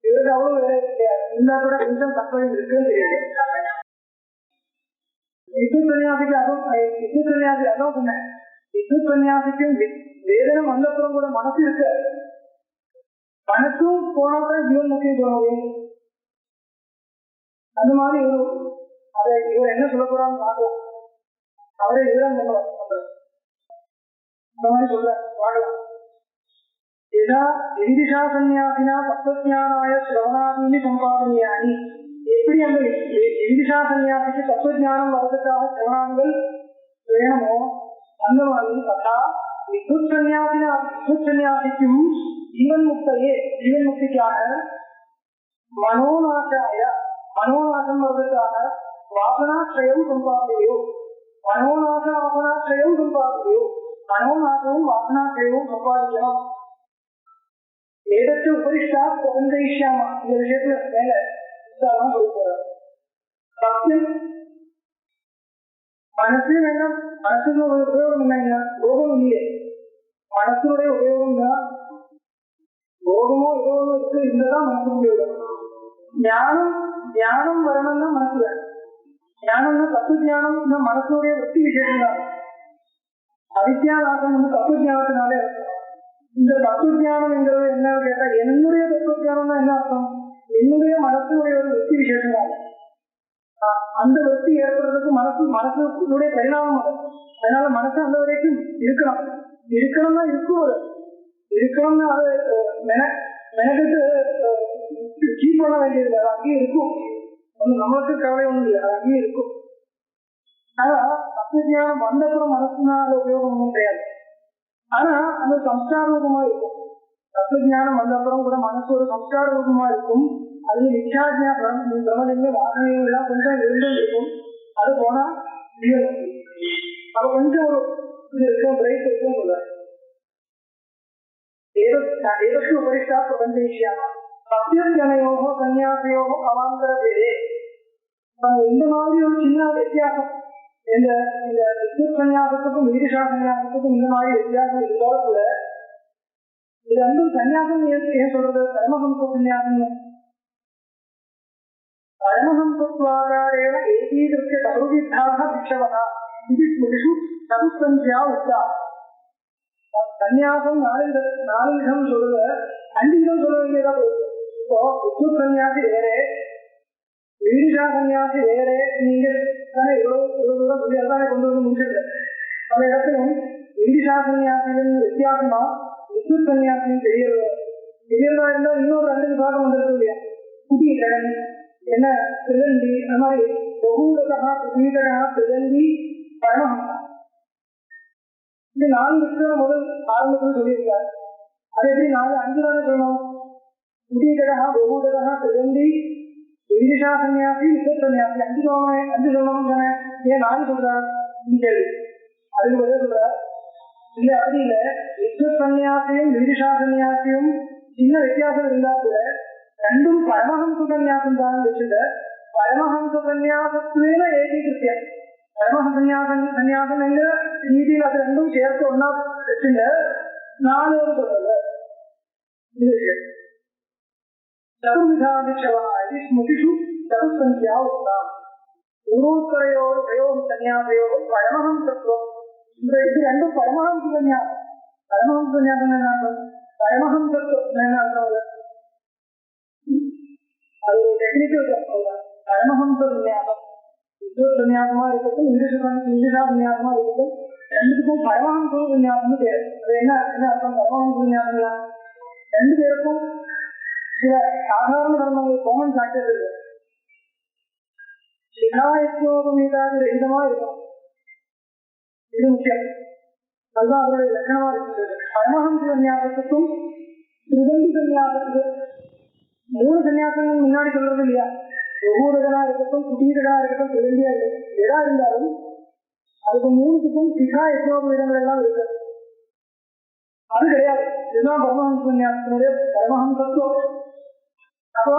இவருக்கு அவ்வளவு வேலை கிடையாது. இருந்தா கூட கொஞ்சம் தத்துவம் இருக்குன்னு தெரியாது. விஷ்ணு சன்னியாசிக்கு அதான் சொன்னேன். விஷ்ணு சன்னியாசிக்கும் வேதனம் வந்தப்புறம் கூட மனசு இருக்கு. மனசும் போனாதான் ஜீவன் முக்கியம் தோணும். அந்த மாதிரி அதை இவர் என்ன சொல்ல போறான்னு பார்க்கலாம். அவரே விவரம் அந்த மாதிரி சொல்ல பார்க்கலாம். ஏதா விதிஷா சன்னியாசினா தத்துவஞானாய சிரவணாதி சம்பாதனையானி. எப்படி அந்த விதிஷா சன்னியாசிக்கு தத்துவஞானம் வர்றதுக்காக சிரவணாங்கள் வேணுமோ அந்த மாதிரி கதா வித்யுத் சன்னியாசிக்கும் ஜீவன் முக்திக்காக மனோநாசம் வர்றதுக்காக வாசனாட்சயம் சம்பாதையோ, மனோநாசமும் வாசனாட்சயமும் சம்பாதிக்கணும். ஏதற்கு உபரிஷ்டா பிரபந்தயிஷ்யாமா. இந்த விஷயத்துல மேல விசாரம் சொல்ல போறார். சத்தியம் மனசு வேண்டாம். மனசுடைய உபயோகம் என்ன? போகம் இல்லையே. மனசுடைய உபயோகம் தான் போகமோ உபயோகம் இருக்கு. இதுதான் மனசு உபயோகம். ஞானம் வரணும்னா மனசு வேணும். ஞானம்னா தத்துவ ஞானம் மனசுடைய வృత్తి விசேஷம் தான். அவித்யாநாசம் தத்துவ ஞானத்தினாலே இருக்கும். இந்த தத்துவ ஞானம் என்கிறது என்னன்னு கேட்டா என்னுடைய தத்துவ ஞானம்னா என்ன அர்த்தம்? என்னுடைய மனசுடைய ஒரு வృత్తి விசேஷம் தான். அந்த வృత్తి ஏற்படுறதுக்கு மனசுடைய பரிணாமம் அது. அதனால மனசு அந்த வரைக்கும் இருக்கணும்னா இருக்கணும்னா அது மெனக்கிட்டு கீப் பண்ண வேண்டியது அது அங்கேயும் இருக்கும். ஒன்றும் நம்மளுக்கு கவலை ஒன்றும் இல்லை, அது அங்கேயும் இருக்கும். ஆனா தத்துவஞானம் வந்தப்புறம் மனசுனால உபயோகம் ஒன்றும் கிடையாது. ஆனா அந்த சம்ஸ்கார ரூபமா இருக்கும். தத்துவஞானம் வந்தப்புறம் கூட மனசு ஒரு சம்ஸ்கார ரூபமா இருக்கும். அது வித்யாஜா பிரமணிங்க வாசனைகள் எல்லாம் கொஞ்சம் இருந்தும் இருக்கும். அது போனா அப்ப கொஞ்சம் ஒரு இது இருக்கும், பிரைட் இருக்கும் சொல்றாரு. ஏதற்கு உபரிஷ்டா பிரபஞ்சேஷியாமா சத்தியஜனையோகோ சன்னியாசையோகோ அவாந்தர பேரே. இந்த மாதிரி ஒரு சின்ன வித்தியாசம், இந்த வித்யுத் சன்னியாசத்துக்கும் வீரஷா சன்னியாசத்துக்கும் இந்த மாதிரி வித்தியாசம் இருந்தாலும் கூட இது ரெண்டும் சன்னியாசம் ஏன் சொல்றது? பரமஹம்ச சன்னியாசம். பரமஹம்சத்வாகாரேண ஏகீகிருத்ய சர்வவித்தாக பிக்ஷவः இது ஸ்மிருதிஷு சதுஸ்சன்யா உச்சா. சன்னியாசம் நாலு விதம் சொல்லுங்க, 5 விதம் சொல்ல வேண்டியதா போகுது. இப்போ வித்யுத் சன்னியாசி வேறே, வீரஷா சன்னியாசி வேறே. நீங்க தானே இவ்வளவு தூரம் சொல்லி அதானே கொண்டு வந்து முடிச்சிருக்க. பல இடத்திலும் வீரஷா சன்னியாசியின் வித்தியாசமா வித்யுத் சன்னியாசியும் தெரியறதா இருந்தா இன்னொரு 2 விபாகம் வந்துருக்கு இல்லையா? குட்டீகடன் என்ன திருதண்டி, அந்த மாதிரி பகூடகா குட்டீகடா திருதண்டி பரமஹம்சா. இந்த 4 விஷயம் முதல் ஆரம்பத்தில் சொல்லியிருக்காரு. அது எப்படி 5 தானே சொல்லணும்? குட்டீகடா பகூடகா திருதண்டி வீரஷா சன்னியாசி வித்யுத் சன்னியாசி 5 சொல்லணும் தானே. ஏன் 4 சொல்றாரு? கேள்வி. அதுக்கு பதில் சொல்றாரு, இல்ல அப்படி இல்ல, வித்யுத் சன்னியாசியும் வீரஷா சன்னியாசியும் சின்ன வித்தியாசம் இருந்தா கூட ரெண்டும் பரமஹம்ச சன்னியாசம் தான் வச்சுட்ட. பரமஹம்ச சன்னியாசத்துவேல ஏகீகிருத்திய பரமஹம்சன்யாசம் என்கிற ரீதியில் அது ரெண்டும் சேர்த்து ஒன்னா வச்சுங்க. 4 சொல்றது இது சதுர்விதாபிஷவா ஸ்மிருதிஷு சதுசன்யா உக்தம். பூர்வோத்தரையோடு பிரயோக சன்னியாசையோடு பரமஹம்சத்துவம். இது ரெண்டும் பரமஹம்ச சன்னியாசம். பரமஹம்ச சன்னியாசம் என்ன அர்த்தம்? பரமஹம்சத்துவம் என்ன அர்த்தம்? அது ஒரு டெக்னிக்கல் பரமஹம்ச சன்னியாசம். வித்யுத் சன்னியாசமா இருக்கட்டும், வீரஷா சன்னியாசமா இருக்கட்டும், ரெண்டுக்கும் பரமஹம்ச சன்னியாசம்னு பேரு. அது என்ன அர்த்தம்? பரமஹம்ச சன்னியாசம் 2 பேருக்கும் சில சாதாரண தர்மங்கள் காமன் ஃபேக்டர் இருக்கு. சிகாயத்தோகமீதாது ரகிதமா இருக்கும். இது முக்கியம். அதுதான் அவருடைய லட்சணமா இருக்குது. பரமஹம்ச சன்னியாசத்துக்கும் திருதண்டி சன்னியாசத்துக்கு 3 சன்னியாசங்கள் முன்னாடி சொல்றது இல்லையா? ஒவ்வொருடனா இருக்கட்டும், குட்டீடனா இருக்கட்டும், திருதண்டியா இருக்கட்டும், எதா இருந்தாலும் அதுக்கு 3க்கும் சிகா யத்னோபீடங்கள் எல்லாம் இருக்கு. அது கிடையாது. இதுதான் பரமஹம்ச சன்னியாசத்தினுடைய பரமஹம்சத்துவம். அப்போ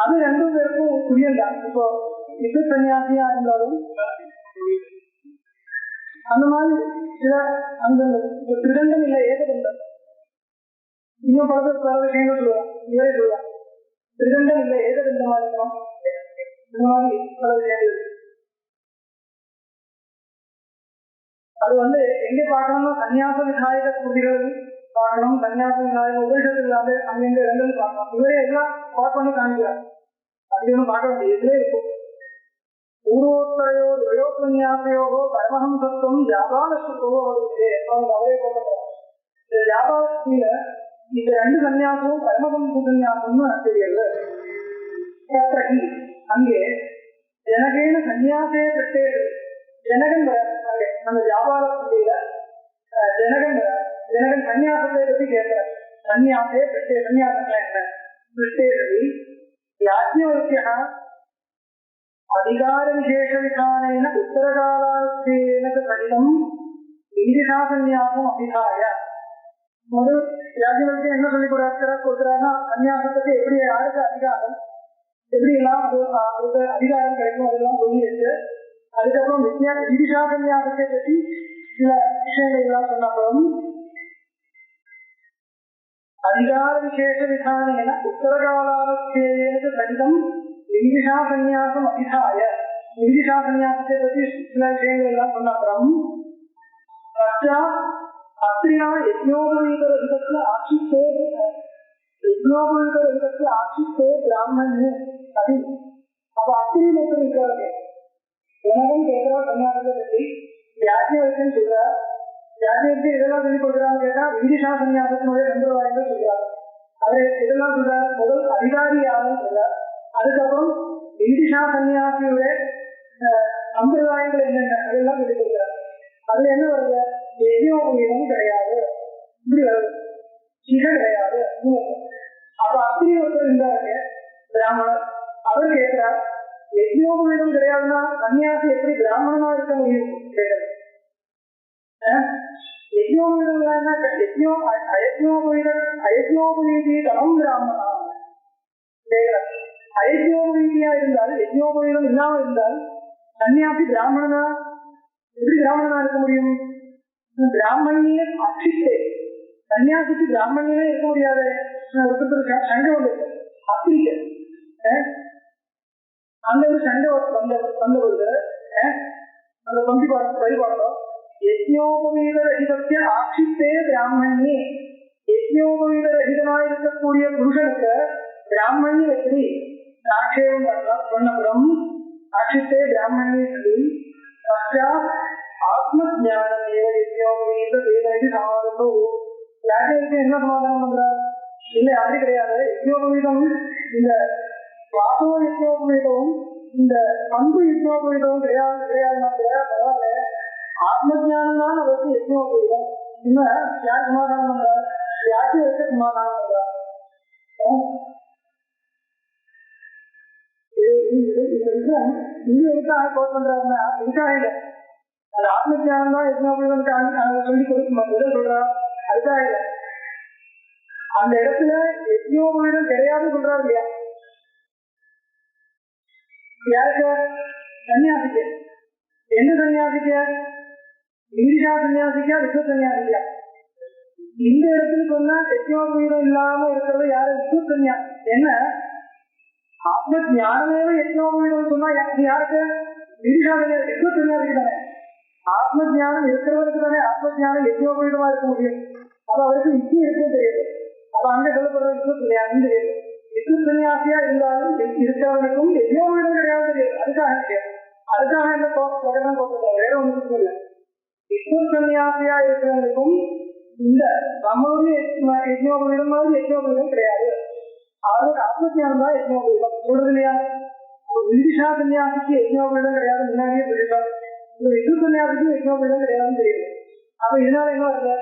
அது 2 பேருக்கும் புரியலாம். இப்போ வித்யுத் சன்னியாசியா இருந்தாலும் அந்த மாதிரி சில அந்த திருதண்டம் இல்லை, ஏகதண்டம். இன்னும் பல விஷயங்கள் சொல்லலாம். இவரே சொல்லலாம், திருதண்டம் இல்லை ஏகதண்டமா இருக்கணும். இந்த மாதிரி பல விஷயங்கள். அது எங்க பார்க்கணும்னா சன்னியாச விநாயக ஸ்மிருதிகள் பார்க்கணும், சன்னியாச விநாயக உபனிஷத்துகள் அங்கே 2 பார்க்கணும். இவரே எல்லாம் பார்க்க பண்ணி காமிக்கிறார். அது ஒன்றும் பார்க்க வேண்டியது இதுவே இருக்கும். பூர்வோத்தரையோ வயோசன்யாசையோகோ பரமஹம்சத்துவம் ஜாபாலஸ்வோ அவரே போட்டுறார். இந்த ஜாபாலஸ்தியில இந்த 2 சன்னியாசமும் பரமஹம்ச சன்னியாசம்னு தெரியல. அங்கே ஜனகேன சன்னியாசே கட்டே ஜனகன் அந்த ஜாபாலஸ்தியில ஜனகன் சன்னியாசத்தை பற்றி கேட்கிறார். சன்னியாசே கட்டே சன்னியாசம் என்ன கிருஷ்ணேரவி யாஜ்ஞவல்க்யா அதிகார விசேஷ விதானேன உத்தரகாலாஸ்தேன கடிதம் வீரஷா சன்னியாசம் அபிதாய. முதல் யாஜ்ஞவல்க்யா என்ன சொல்லி கொடுக்குறாருன்னா, சன்னியாசத்துக்கு எப்படி யாருக்கு அதிகாரம், எப்படி எல்லாம் அதுக்கு அதிகாரம் கிடைக்கும் அதெல்லாம் சொல்லி வச்சு, அதுக்கப்புறம் வீரஷா சன்னியாசத்தை பற்றி சில விஷயங்கள் எல்லாம் சொன்னப்பறம் அதிகார விசேஷ விதானேன உத்தரகாலாஸ்தேன கடிதம் வீரஷா சன்னியாசம் அபிதாய. வீரஷா சன்னியாசத்தை பற்றி சில விஷயங்கள் எல்லாம் சொன்ன அப்புறம் அத்திரியா யஜ்ஞோபவீதர விதத்துல ஆட்சித்தே பிராமணன் அது. அப்ப அத்திரி மட்டும் இருக்கிறாங்க. எனக்கும் கேட்கிறா சன்னியாசத்தை பற்றி யாஜ்ஞவல்க்யன் சொல்றார். யாஜ்ஞவல்க்யன் இதெல்லாம் சொல்லி கொடுக்குறாங்க கேட்டா வீரஷா சன்னியாசத்தினுடைய 2 வாய்கள் சொல்றாங்க. அவரு இதெல்லாம் சொல்றார். முதல் அதிகாரியாகவும் சொல்றார். அதுக்கப்புறம் இந்திஷா சன்னியாசியோட சம்பிரதாயங்கள் என்னென்ன அதெல்லாம் சொல்லி கொடுக்குறாரு. அதுல என்ன வருது? யஜ்ஞோபவீதம் கிடையாது, இப்படி வருது. சிகை கிடையாது. அப்ப அப்படி ஒருத்தர் இருந்தாரு பிராமணர். அவர் கேட்கிறார், யஜ்ஞோபவீதம் கிடையாதுன்னா சன்னியாசி எப்படி பிராமணனா இருக்க முடியும் கேட்கிறார். அயஜ்ஞோபவீதம் பிராமணா கேட்கிறார். அயஜ்ஞோபவீதியா இருந்தால், யஜ்ஞோபவீதம் இல்லாம இருந்தால் சன்னியாசி பிராமணனா எப்படி பிராமணனா இருக்க முடியும்? பிராமணியே அச்சித்தே, சன்னியாசிக்கு பிராமணியே இருக்க முடியாது. ஒருத்தர் சண்டை வந்து அப்படி அந்த ஒரு சண்டை வந்தபொழுது அந்த பந்தி வழிபாட்டோம். யஜ்ஞோபவீத ரகிதத்தை ஆட்சித்தே பிராமணியே, யஜ்ஞோபவீத ரகிதனாக இருக்கக்கூடிய புருஷனுக்கு பிராமணி எப்படி ஆட்சேபம் பண்ணப்படும்? ஆட்சித்தே பிராமணியை சொல்லி ஆத்ம ஜானம் யஜ்ஞோபவீத வேதனைக்கு சமாதானம். யாருக்கு என்ன சமாதானம் பண்றார்? இல்லை, அப்படி கிடையாது. யஜ்ஞோபவீதம் இந்த வாசவ யஜ்ஞோபவீதமும் இந்த அன்பு யஜ்ஞோபவீதமும் கிடையாதுன்னா கூட பரவாயில்ல, ஆத்ம ஜானம் தான் அவருக்கு யஜ்ஞோபவீதம். இன்னும் யார் சமாதானம் பண்றார்? யாருக்கு வைக்க சமாதானம் பண்றார்? கோட் பண்றாருன்னா இதுக்காக இல்லை, அது ஆத்ம ஜானம் தான் யஜ்ஞோபவீதம் சொல்லி கொடுக்க சொல்றா. அதுக்காக இல்லை, அந்த இடத்துல யஜ்ஞோபவீதம் கிடையாது சொல்றாரு இல்லையா? யாருக்கு? சன்னியாசிக்க. எந்த சன்னியாசிக்க? இந்திஷா சன்னியாசிக்கா, விஸ்வ சன்னியாசிக்கா? இந்த இடத்துல சொன்னா யஜ்ஞோபவீதம் இல்லாம இருக்கிறது யாரு? விஸ்வ சன்னியாசி. என்ன ஆத்ம ஞானமே யஜ்ஞோபவீதம் சொன்னா யாருக்கு? இந்திஷா சன்னியாசி, விஸ்வ சன்னியாசிக்கு தானே. ஆத்ம ஜானம் இருக்கிறவருக்கு தானே ஆத்ம ஜானம் யஜ்ஞோபவீதமா இருக்க முடியும். அது அவருக்கு யுக்தி இருக்கே தெரியுது. அப்ப அங்க சொல்லப்படுற விஸ்வ சன்னியாசின்னு தெரியுது. விஸ்வ சன்னியாசியா இருந்தாலும் இருக்கிறவனுக்கும் யஜ்ஞோபவீதம் கிடையாது தெரியுது. அதுக்காக விஷயம். அதுக்காக என்ன பிரகடனம் போட்டுருக்காங்க, வேற ஒன்றுக்கும் இல்லை. விஸ்வ சன்னியாசியா இருக்கிறவனுக்கும் இந்த நம்மளுடைய யஜ்ஞோபவீதம் மாதிரி யஜ்ஞோபவீதம் கிடையாது. அவருக்கு ஆத்மஜானம் தான் யஜ்ஞோபவீதம் சொல்றது இல்லையா? இந்திஷா சன்னியாசிக்கு யஜ்ஞோபவீதம் கிடையாது முன்னாடியே சொல்லிட்டாங்க. விஸ்வ சன்னியாசிக்கு யஜ்ஞோபவீதம் கிடையாதுன்னு தெரியுது. அப்ப இதனால என்ன வருது?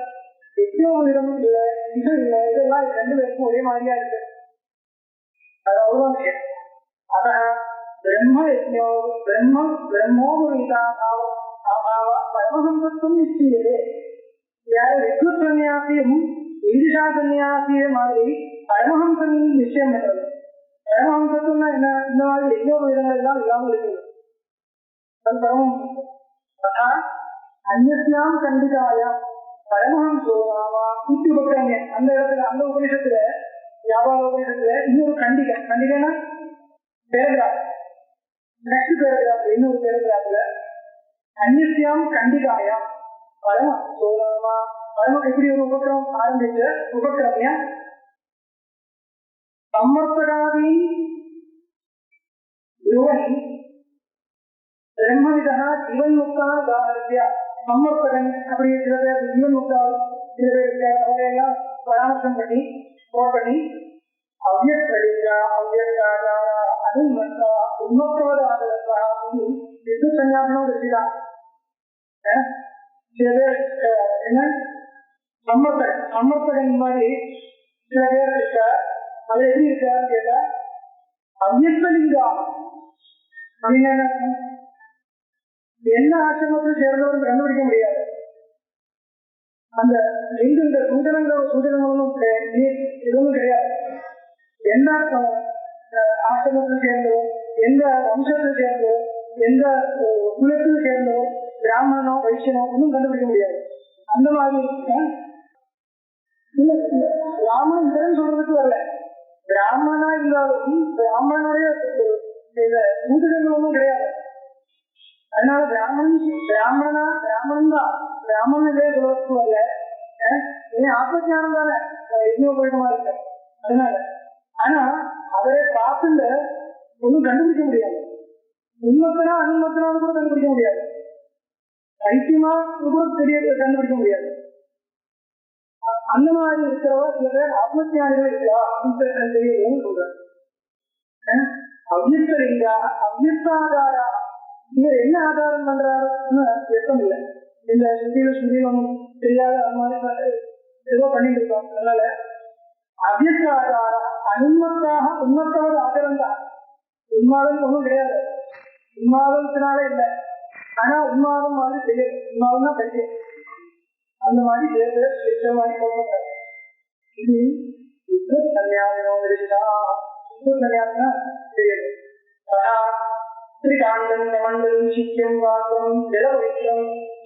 யஜ்ஞோபவீதம் இல்லை, இது இல்லை, இதெல்லாம் ரெண்டு பேருக்கும் ஒரே மாதிரியா இருக்கு. அது அவ்வளவுதான் விஷயம். ஆனா பரமஹம்சத்துவம் நிச்சயதே. விஸ்வ சன்னியாசியும் இந்திஷா சன்னியாசிய மாதிரி பரமஹம்சம் நிச்சயம் பண்றது. பரமஹம்சத்துவம்னா என்ன? இந்த மாதிரி யஜ்ஞோபவீதங்கள் எல்லாம் இல்லாமல் இருக்கிறது. அது பரமஹம்சம். அந்நியாம் கண்டிதாயம் பரமஹம்சோராமா இட்டு பக்தங்க. அந்த இடத்துல அந்த உபநிஷத்துல வியாபார உபநிஷத்துல இன்னொரு கண்டிகைனா பேராகிராஃப், நெக்ஸ்ட் பேராகிராஃப், இன்னொரு பேராகிராஃப்ல அந்நியாம் கண்டிதாயம் பரமஹம்சோராமா பரம இப்படி ஒரு உபக்கிரமம் ஆரம்பிச்ச உபக்கிரமியா சமர்ப்பகாதி யுவன் பிரம்மவிதா ஜீவன் முக்தான தாரத்யா. சமர்ப்பகன் அப்படி சில பேர் ஜீவன் முக்தால், சில பேர் அவரையெல்லாம் பராமர்சம் பண்ணி கோட் பண்ணி அவ்யக்தா அவ்யக்தா அது உண்மத்தோட விஷ்ணு சன்னியாசனம் வச்சுதான். சில பேர் என்ன சமர்ப்பகன் மாதிரி சில பேர் இருக்கா. அது எப்படி இருக்கான்னு கேட்டா அவ்யக்தலிங்கா அப்படின்னா என்ன ஆசிரமத்தில் சேர்ந்தவரும் கண்டுபிடிக்க முடியாது. அந்த இந்த சூதனங்களும் எதுவும் கிடையாது. எந்த ஆசிரமத்தில் சேர்ந்தவர், எந்த வம்சத்தில் சேர்ந்தவர், எந்த குலத்தில் சேர்ந்தவர், பிராமணனோ வைசியனோ ஒன்றும் கண்டுபிடிக்க முடியாது. அந்த மாதிரி ராமன் இதன் சொல்றதுக்கு வரல. பிராமணனா இருந்தாலும் பிராமணனுடைய சூதனங்கள் ஒன்றும் கிடையாது. அதனால பிராமணன் தான் பிராமணனே சொல்றதுக்கு வரல. ஆத்மஜானம் தானே யஜ்ஞோபவீதமா இருக்கு. அதனால ஆனா அவரை பார்த்துட்டு ஒன்றும் கண்டுபிடிக்க முடியாது. உண்மத்தனா அனுமத்தனாலும் கூட கண்டுபிடிக்க முடியாது. ஐக்கியமா கூட தெரிய கண்டுபிடிக்க முடியாது. அந்த மாதிரி இருக்கிறவர் சில பேர் ஆத்மஜானிகள் இருக்கா அப்படின்னு தெரியலன்னு சொல்றாரு. அவ்வியஸ்தலிங்கா அவ்வியஸ்தாதாரா இவர் என்ன ஆதாரம் பண்றாருன்னு வியக்கம் இல்லை. இந்த சுத்தியிலும் தெரியாத அந்த மாதிரி ஏதோ பண்ணிட்டு இருக்கோம். அதனால அவ்வியஸ்தாதாரா அனுமத்தாக உண்மத்தவர் ஆதாரம் தான். உண்மாதம் ஒன்றும் கிடையாது, உண்மாதத்தினால இல்லை. ஆனா உண்மாதம் மாதிரி தெரியும், உண்மாதம் தான் தெரியும். அந்த மாதிரி பேர் மாதிரி போக இது சன்னியாசம் இருக்குதா? சன்னியாசம்னா தெரியாது. त्रिकाण्डं कमण्डलं शिक्यं वाक्यं जलवैक्यं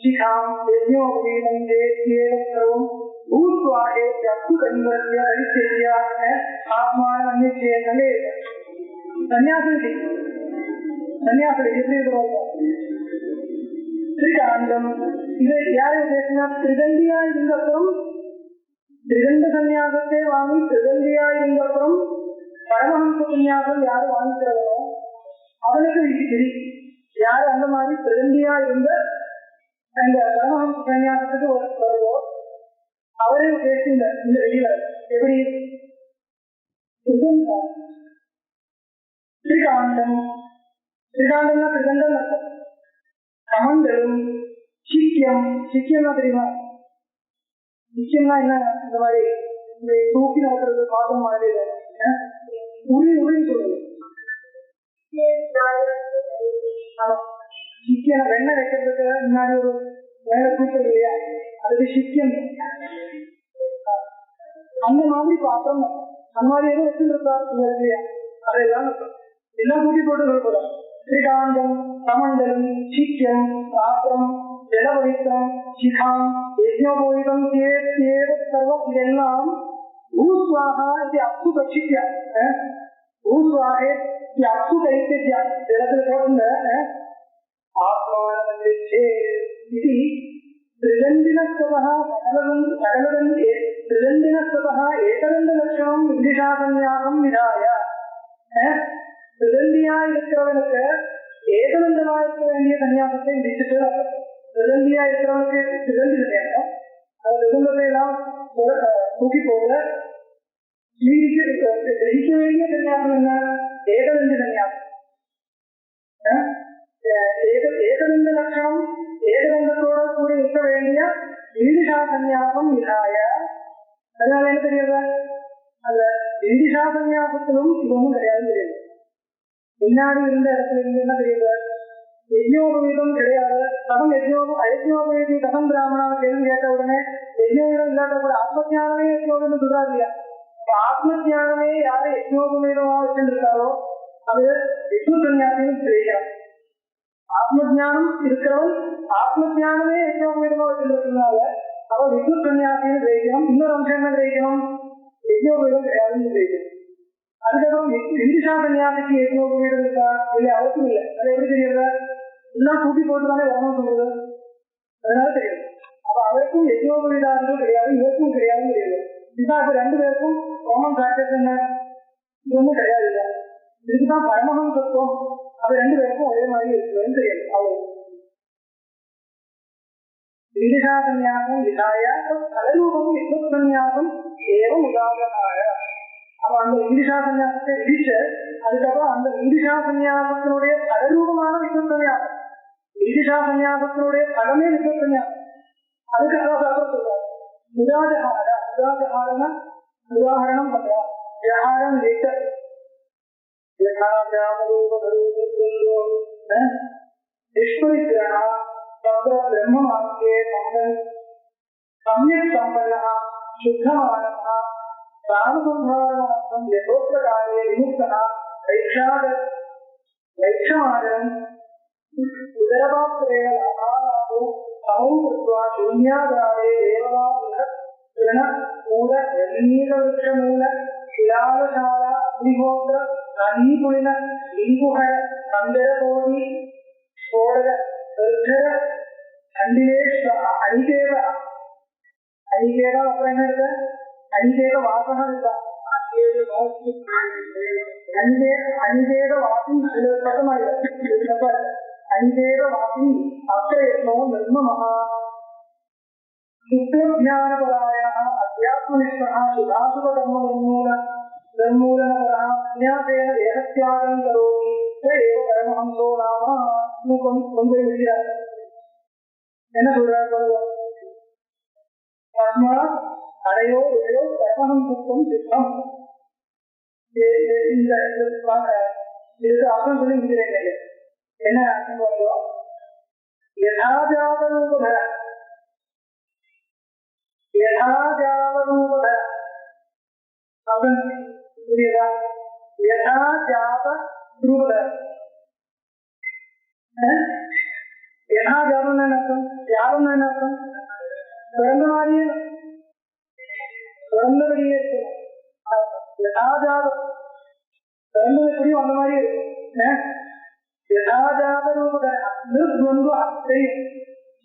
शिखां यज्ञोपवीतं चेत्येव सर्वं भूत्वाहे अप्सुकन्वर्य हरित्यज्य आत्मानमन्यचेतने सन्यासमिति எப்படி இருக்கிறாங்க? त्रिकाण्डं இதை யாரை பேசினா? திரிதண்டியா இருந்தப்புறம் திரிதண்ட சன்னியாசத்தை வாங்கி திரிதண்டியா இருந்தப்புறம் பரமஹம்ச சன்னியாசம் யாரு வாங்கிக்கிறதோ அவனுக்கு விதி. யாரு அந்த மாதிரி பிரதியா இருந்த அந்த பரமஹம்ச சன்னியாசத்துக்கு வருவோ அவரே பேசி இந்த வெளியில எப்படி ஸ்ரீகாண்டம் ஸ்ரீகாண்டம்னா பிரதண்டம் அர்த்தம். கமண்டலும் சிக்கியம் சிக்கியம்னா தெரியுமா? சிக்கியம்னா என்ன? இந்த மாதிரி தூக்கி நடக்கிறது பாதம் மாதிரி உரி உரின்னு சொல்லுது. சிக்கியம் வெண்ணெய் வைக்கிறதுக்கு முன்னாடி ஒரு வேலை தூக்கம் இல்லையா, அதுக்கு சிக்கியம். அந்த மாதிரி பாத்திரம் அந்த மாதிரி எதுவும் வச்சுருக்காரு இல்லையா, அதெல்லாம் எல்லாம் தூக்கி போட்டு சொல்லக்கூடாது. ஸ்ரீகாண்டம் கமண்டலம் சிக்கியம் பாத்திரம் ஜலவரித்தம் சிகாம் யஜ்ஞோபோயிதம் சர்வம் இதெல்லாம் பூஸ்வாகா இது அப்பு கட்சிக்க பூஸ்வாகே அப்பு கைத்திய ஜலத்துல போடுங்க ஆத்மானந்தே இது त्रिदण्डिनस्तवः त्रिदण्डिनस्तवः एकदण्डलक्षणं विदिशासन्यासं विधाय त्रिदण्डिया இருக்கிறவனுக்கு ஏகதண்டமா இருக்க வேண்டிய சன்னியாசத்தை விதிச்சுட்டு திருதண்டியா இருக்கிறவனுக்கு திருதண்டி சன்னியாசம் அந்த திருதண்டத்தை எல்லாம் தூக்கி போக கிரகிக்க வேண்டிய சன்னியாசம் என்ன? ஏகதண்டி சன்னியாசம். ஏகதண்ட லட்சணம் ஏகதண்டத்தோட கூட இருக்க வேண்டிய விதிஷா சன்னியாசம் விதாய. அதனால என்ன தெரியுது? அந்த விதிஷா சன்னியாசத்திலும் இது ஒன்றும் கிடையாது தெரியுது. முன்னாடி இருந்த இடத்துல இருந்து என்ன தெரியுது? யஜ்ஞோபவீதம் கிடையாது. தகம் அயஜ்ஞோபவீதி தகம் பிராமணாவை கேள்வி கேட்ட உடனே யஜ்ஞோபவீதம் இல்லாத கூட ஆத்மஜானமே யஜ்ஞோபவீதம் சொல்றாரு இல்லையா? ஆத்மஜானமே யாரு யஜ்ஞோபவீதமா வச்சுருக்காரோ அது விஷ்ணு சன்னியாசின்னு தெரியாது. ஆத்மஜானம் இருக்கிறவன் ஆத்மஜானமே யஜ்ஞோபவீதமா வச்சுருக்கிறதுனால அவன் விஷ்ணு சன்னியாசின்னு கிரகிக்கணும். இன்னொரு அம்சம் என்ன கிரகிக்கணும்? யஜ்ஞோபவீதம் கிடையாதுன்னு கிரகிக்கணும். அதுக்கப்புறம் விதிஷா சன்னியாசிக்கு யஜ்ஞோபவீதம் இருக்கா இல்லை? அவசியம் இல்லை. அது எப்படி தெரியுது? எல்லாம் தூக்கி போட்டுதானே வரணும் சொல்றது, அதனால தெரியுது. அப்ப அவருக்கும் யஜ்ஞோபவீதாரங்களும் கிடையாது, இவருக்கும் கிடையாதுன்னு தெரியுது. இதுதான் இப்ப ரெண்டு பேருக்கும் காமன் ஃபேக்டர்ஸ் என்ன? இது ஒன்றும் கிடையாது. இல்லை இதுக்குதான் பரமஹம் சத்துவம். அது ரெண்டு பேருக்கும் ஒரே மாதிரி இருக்குதுன்னு தெரியுது. அவ்வளவு விதிஷா சன்னியாசம் விதாய கலரூபம் வித்வத் சன்னியாசம் ஏவம் உதாரணமாக. அப்ப அந்த விதிஷா சன்னியாசத்தை விதிச்சு அதுக்கப்புறம் அந்த விதிஷா சன்னியாசத்தினுடைய கலரூபமான வித்வத் சன்னியாசம், விதிஷா சன்னியாசத்தினுடைய கடமை வித்வத் சன்னியாசம். அதுக்கு அதாவது சொல்றாரு உதாரண உதாரண உதாரணம் பண்றா வியாகாரம் லேட்டர் ईश्वरिग्रहः तत्र ब्रह्मवाक्ये सम्यक् सम्पन्नः शुद्धमानः प्राणसंहारणार्थं यथोक्तकाले विमुक्तः वैक्षमानम् उदरभास्करेण लाभालाभो समौ कृत्वा शून्यागारे देवता तृणमूल रजनीकवृक्षमूल शिलालशाला अग्निहोत्र नदीपुलिन लिंगुहर सन्दरकोटि षोडश निर्झर खंडिलेश्वर अनिकेत अनिकेत अப்புறம் என்ன இருக்கு? அனிகேத வாசகம் இருக்கா? அனிகேத வாசி பட்டமாக அனிகேத வாசி அப்ரயத்னோ நிர்மமஹ சுக்லஜானபராயணः अध्यात्मनिष्ठः शुभाशुभकर्म निर्मूलनपरः अन्यासेन देहत्यागं करोति स एव परमहंसो नाम கொஞ்சம் இருக்கிறார். என்ன சொல்றாரு? தஸ்மாத் அடையோ உடையோ பரமஹம்சத்துவம் சித்தம். இந்த இதுக்கு அர்த்தம் சொல்லி முடிக்கிறேன். என்ன அர்த்தம் சொல்றோம்? யதாஜாதரூப யதாஜாதரூப அவன் புரியுதா? யதாஜாத ரூப யதாஜாதம் என்ன அர்த்தம்? யாரும் என்ன அர்த்தம்? பிறந்த மாதிரியே பிறந்தபடியே இருக்கும். யதாஜாதம் பிறந்தபடியும் அந்த மாதிரியே இருக்கும். யதாஜாத ரூப நிர்த்வந்த்வ தெரியும்.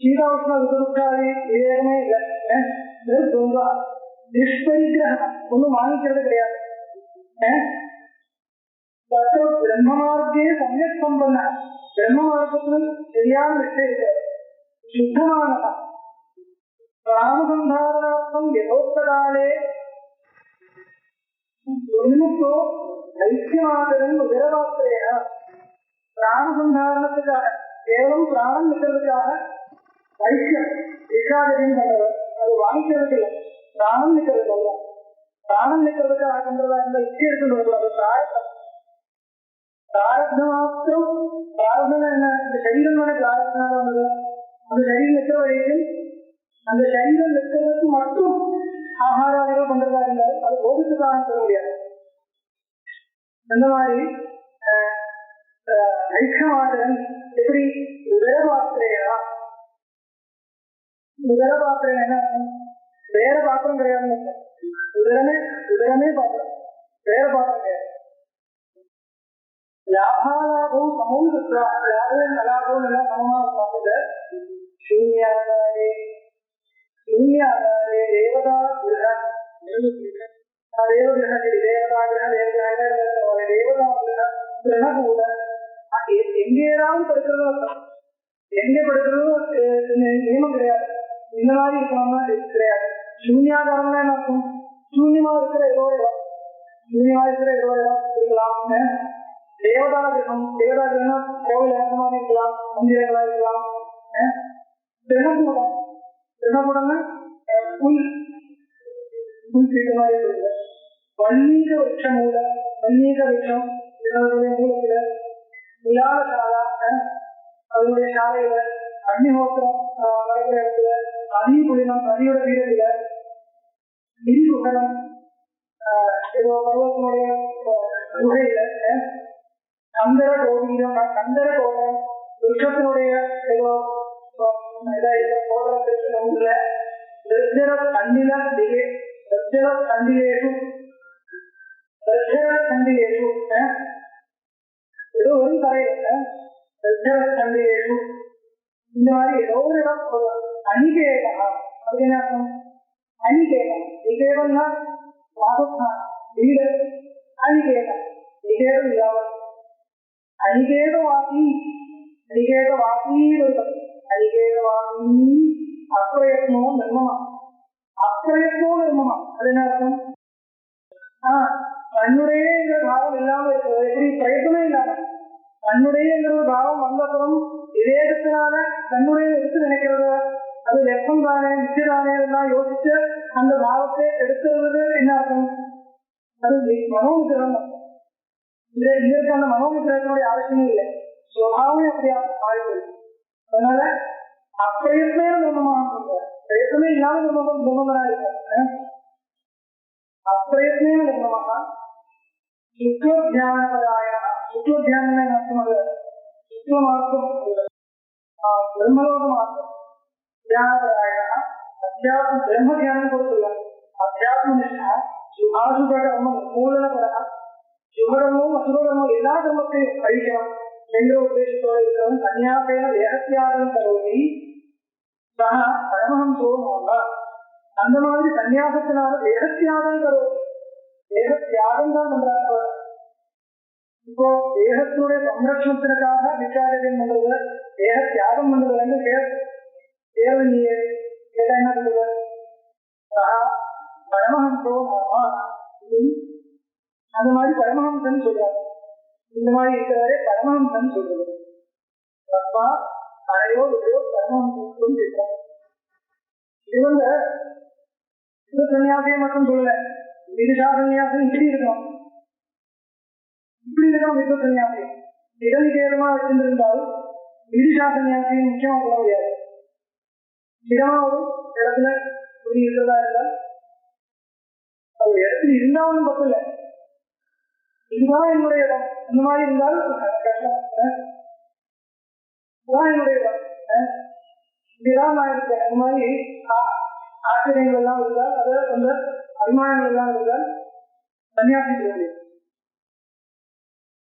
சீதாவுஷ்ண ருதுருக்காதி ஏதுமே இல்லை. நிர்த்வந்த்வ நிஷ்பரிகிரகம் ஒன்றும் வாங்கிக்கிறது கிடையாது. பிரம்ம மார்க்கே சமயக் சம்பந்த பிரம்ம மார்க்கத்தில் சரியான நிஷ்டை இருக்கிறது. சுத்தமானதா ராமசந்தாரணார்த்தம் யதோக்தகாலே உன்முக்தோ ஐக்கியமாதரன் உதரவாத்திரேன ராமசந்தாரணத்துக்காக கேவலம் பிராணம் நிற்கிறதுக்காக ஐக்கியம் ஏகாதரியம் பண்றவர். அது வாங்கிக்கிறது இல்லை, பிராணம் நிற்கிறது அல்ல. பிராணம் நிற்கிறதுக்காக பண்றதா இந்த இச்சை இருக்கிறது. அது பிராரத்தம். பிராரத்தம் மாத்திரம் பிராரத்தம் என்ன? இந்த சரீரம் தானே பிராரத்தனால வந்தது. அந்த சரீரம் நிற்கிற வரைக்கும் அந்த சரீரம் நிற்கிறதுக்கு மட்டும் ஆகாராதிகள் பண்றதா இருந்தால் அது போதித்துக்காக சொல்ல முடியாது. அந்த மாதிரி ஐக்கியமாதரன் எப்படி உதரபாத்திரையா? உதரபாத்திரம் என்ன? வேற பாத்திரம் கிடையாது. உதரமே பாத்திரம், வேற பாத்திரம் கிடையாது. லாபாலாபம் சமம் லாபம் நலாபம் எல்லாம் சமமாக பார்த்துட்டு சூன்யாகாரே தேவதா கிரக தேவகிரக தேவதா கிரக தேவதா கிரக கூட எங்கேயாவது படுக்கிறதோ எங்க படுக்கிறதோ நியமம் கிடையாது. இந்த மாதிரி இருக்கணும்னா கிடையாது. சூன்யாகாரம்னா என்ன அர்த்தம்? சூன்யமா இருக்கிற ஏதோ இடம், சூன்யமா இருக்கிற ஏதோ இடம் இருக்கலாம். தேவதா கிரகம், தேவதா கிரகம் கோவில் இறக்கமாக இருக்கலாம், மந்திரங்களா இருக்கலாம். தினக்கூடம், தினக்கூடம்னா புல் மாதிரி இருக்கு. வன்னீக விருட்ச மூல, வன்னீக விருட்சம் இதனுடைய மூலத்துல விழாத சாலா, அதனுடைய சாலையில அக்னிஹோத்திரம் நடக்கிற இடத்துல நதி குளினம், நதியோட வீரத்துல நிதி குகனம், ஏதோ பருவத்தினுடைய குகையில கந்தர கோபீரம், கந்தர கோபம் விருட்சத்தினுடைய ஏதோ கோபுரத்திற்கு ஏதோ ஒரு கரையில இந்த மாதிரி ஏதோ ஒரு இடம் அணிகேகா அப்படின்னு அணிகேகம். நிகேகம்னா வாசஸ்தான் வீடு. அணிகேகம் நிகேகம் இல்லாமல் அணிகேகவாசி, அணிகேகவாசி அணிகேகவாசி அப்பிரயத்னோ நிர்மமா, அப்பிரயத்னோ நிர்மமா. அது என்ன அர்த்தம்? தன்னுடைய பாவம் இல்லாம இருக்கிறது. எப்படி பிரயத்தனமே இல்லாம தன்னுடைய பாவம் வந்தப்புறம் விவேகத்தினால தன்னுடைய எடுத்து நினைக்கிறது, அது வெப்பம் தானே நிச்சயதானே எல்லாம் யோசிச்சு அந்த பாவத்தை எடுத்துறது என்ன அர்த்தம்? அது மனோவிக்கிரகம். இதற்கு அந்த மனோவிக்கிரகத்தினுடைய அவசியமே இல்லை. சுவாவமே அப்படியா ஆயிடுது. அதனால அப்பிரயத்னே பிரம்மமாக சொல்ற, பிரயத்தனமே இல்லாம பிரம்மனா இருக்க. அப்பிரயத்னே பிரம்மமாக சுக்லோத்தியானபராயண, சுக்லோத்தியானம் அர்த்தம். சுக்லமார்க்கம் பிரம்மலோக மார்க்கம். தியானபராயண அத்தியாத்ம பிரம்ம தியானம் கூட சொல்லலாம். அத்தியாத்ம நிஷ்டா சுபாசுகர்ம மூலனபர, சுகரமும் அசுகரமும் எல்லா கர்மத்தையும் அழிக்கலாம் என்ற உத்தேசத்தோடு இருக்கிறவன் கன்யாசேன தேகத்தியாகம் கரோதி சக பரமஹம்சோ மோகா. அந்த மாதிரி சன்னியாசத்தினால தேகத்தியாகம் கரோதி, தேகத்தியாகம் தான் பண்றாங்க. இப்போ தேகத்தினுடைய சம்ரட்சணத்திற்காக விசாரியம் பண்றது, தேக தியாகம் பண்றது. தேவனியே கேட்டா என்ன சொல்றது? பரமஹம்சோ நாமா அந்த மாதிரி பரமஹம்சன் சொல்றாங்க. இந்த மாதிரி இருக்கிறவரே பரமஹம்சன் சொல்றது. தப்பா அரையோ விடையோ பரமஹம்சன் சொல்றாங்க. இவங்க இந்த சன்னியாசியை மட்டும் சொல்லல, விதிஷா சன்னியாசம் இப்படி இருக்கணும், இப்படி இருக்கணும். வித்வ சன்னியாசி இடநிகேதமா வச்சிருந்திருந்தால் விதிஷா சன்னியாசியும் முக்கியமா சொல்ல முடியாது. இடமா ஒரு இடத்துல புரிய இருக்கிறதா இருந்தால் அது இடத்துல இருந்தாலும் தப்பு இல்லை, இதுதான் என்னுடைய இடம் இந்த மாதிரி இருந்தால் கஷ்டம். இதுதான் என்னுடைய இடம், இதுதான் நான் இருக்கேன், இந்த மாதிரி ஆச்சரியங்கள் எல்லாம் இருந்தால், அதை அந்த அபிமானங்கள் எல்லாம் இருந்தால் சன்னியாசி சொல்ல முடியும்.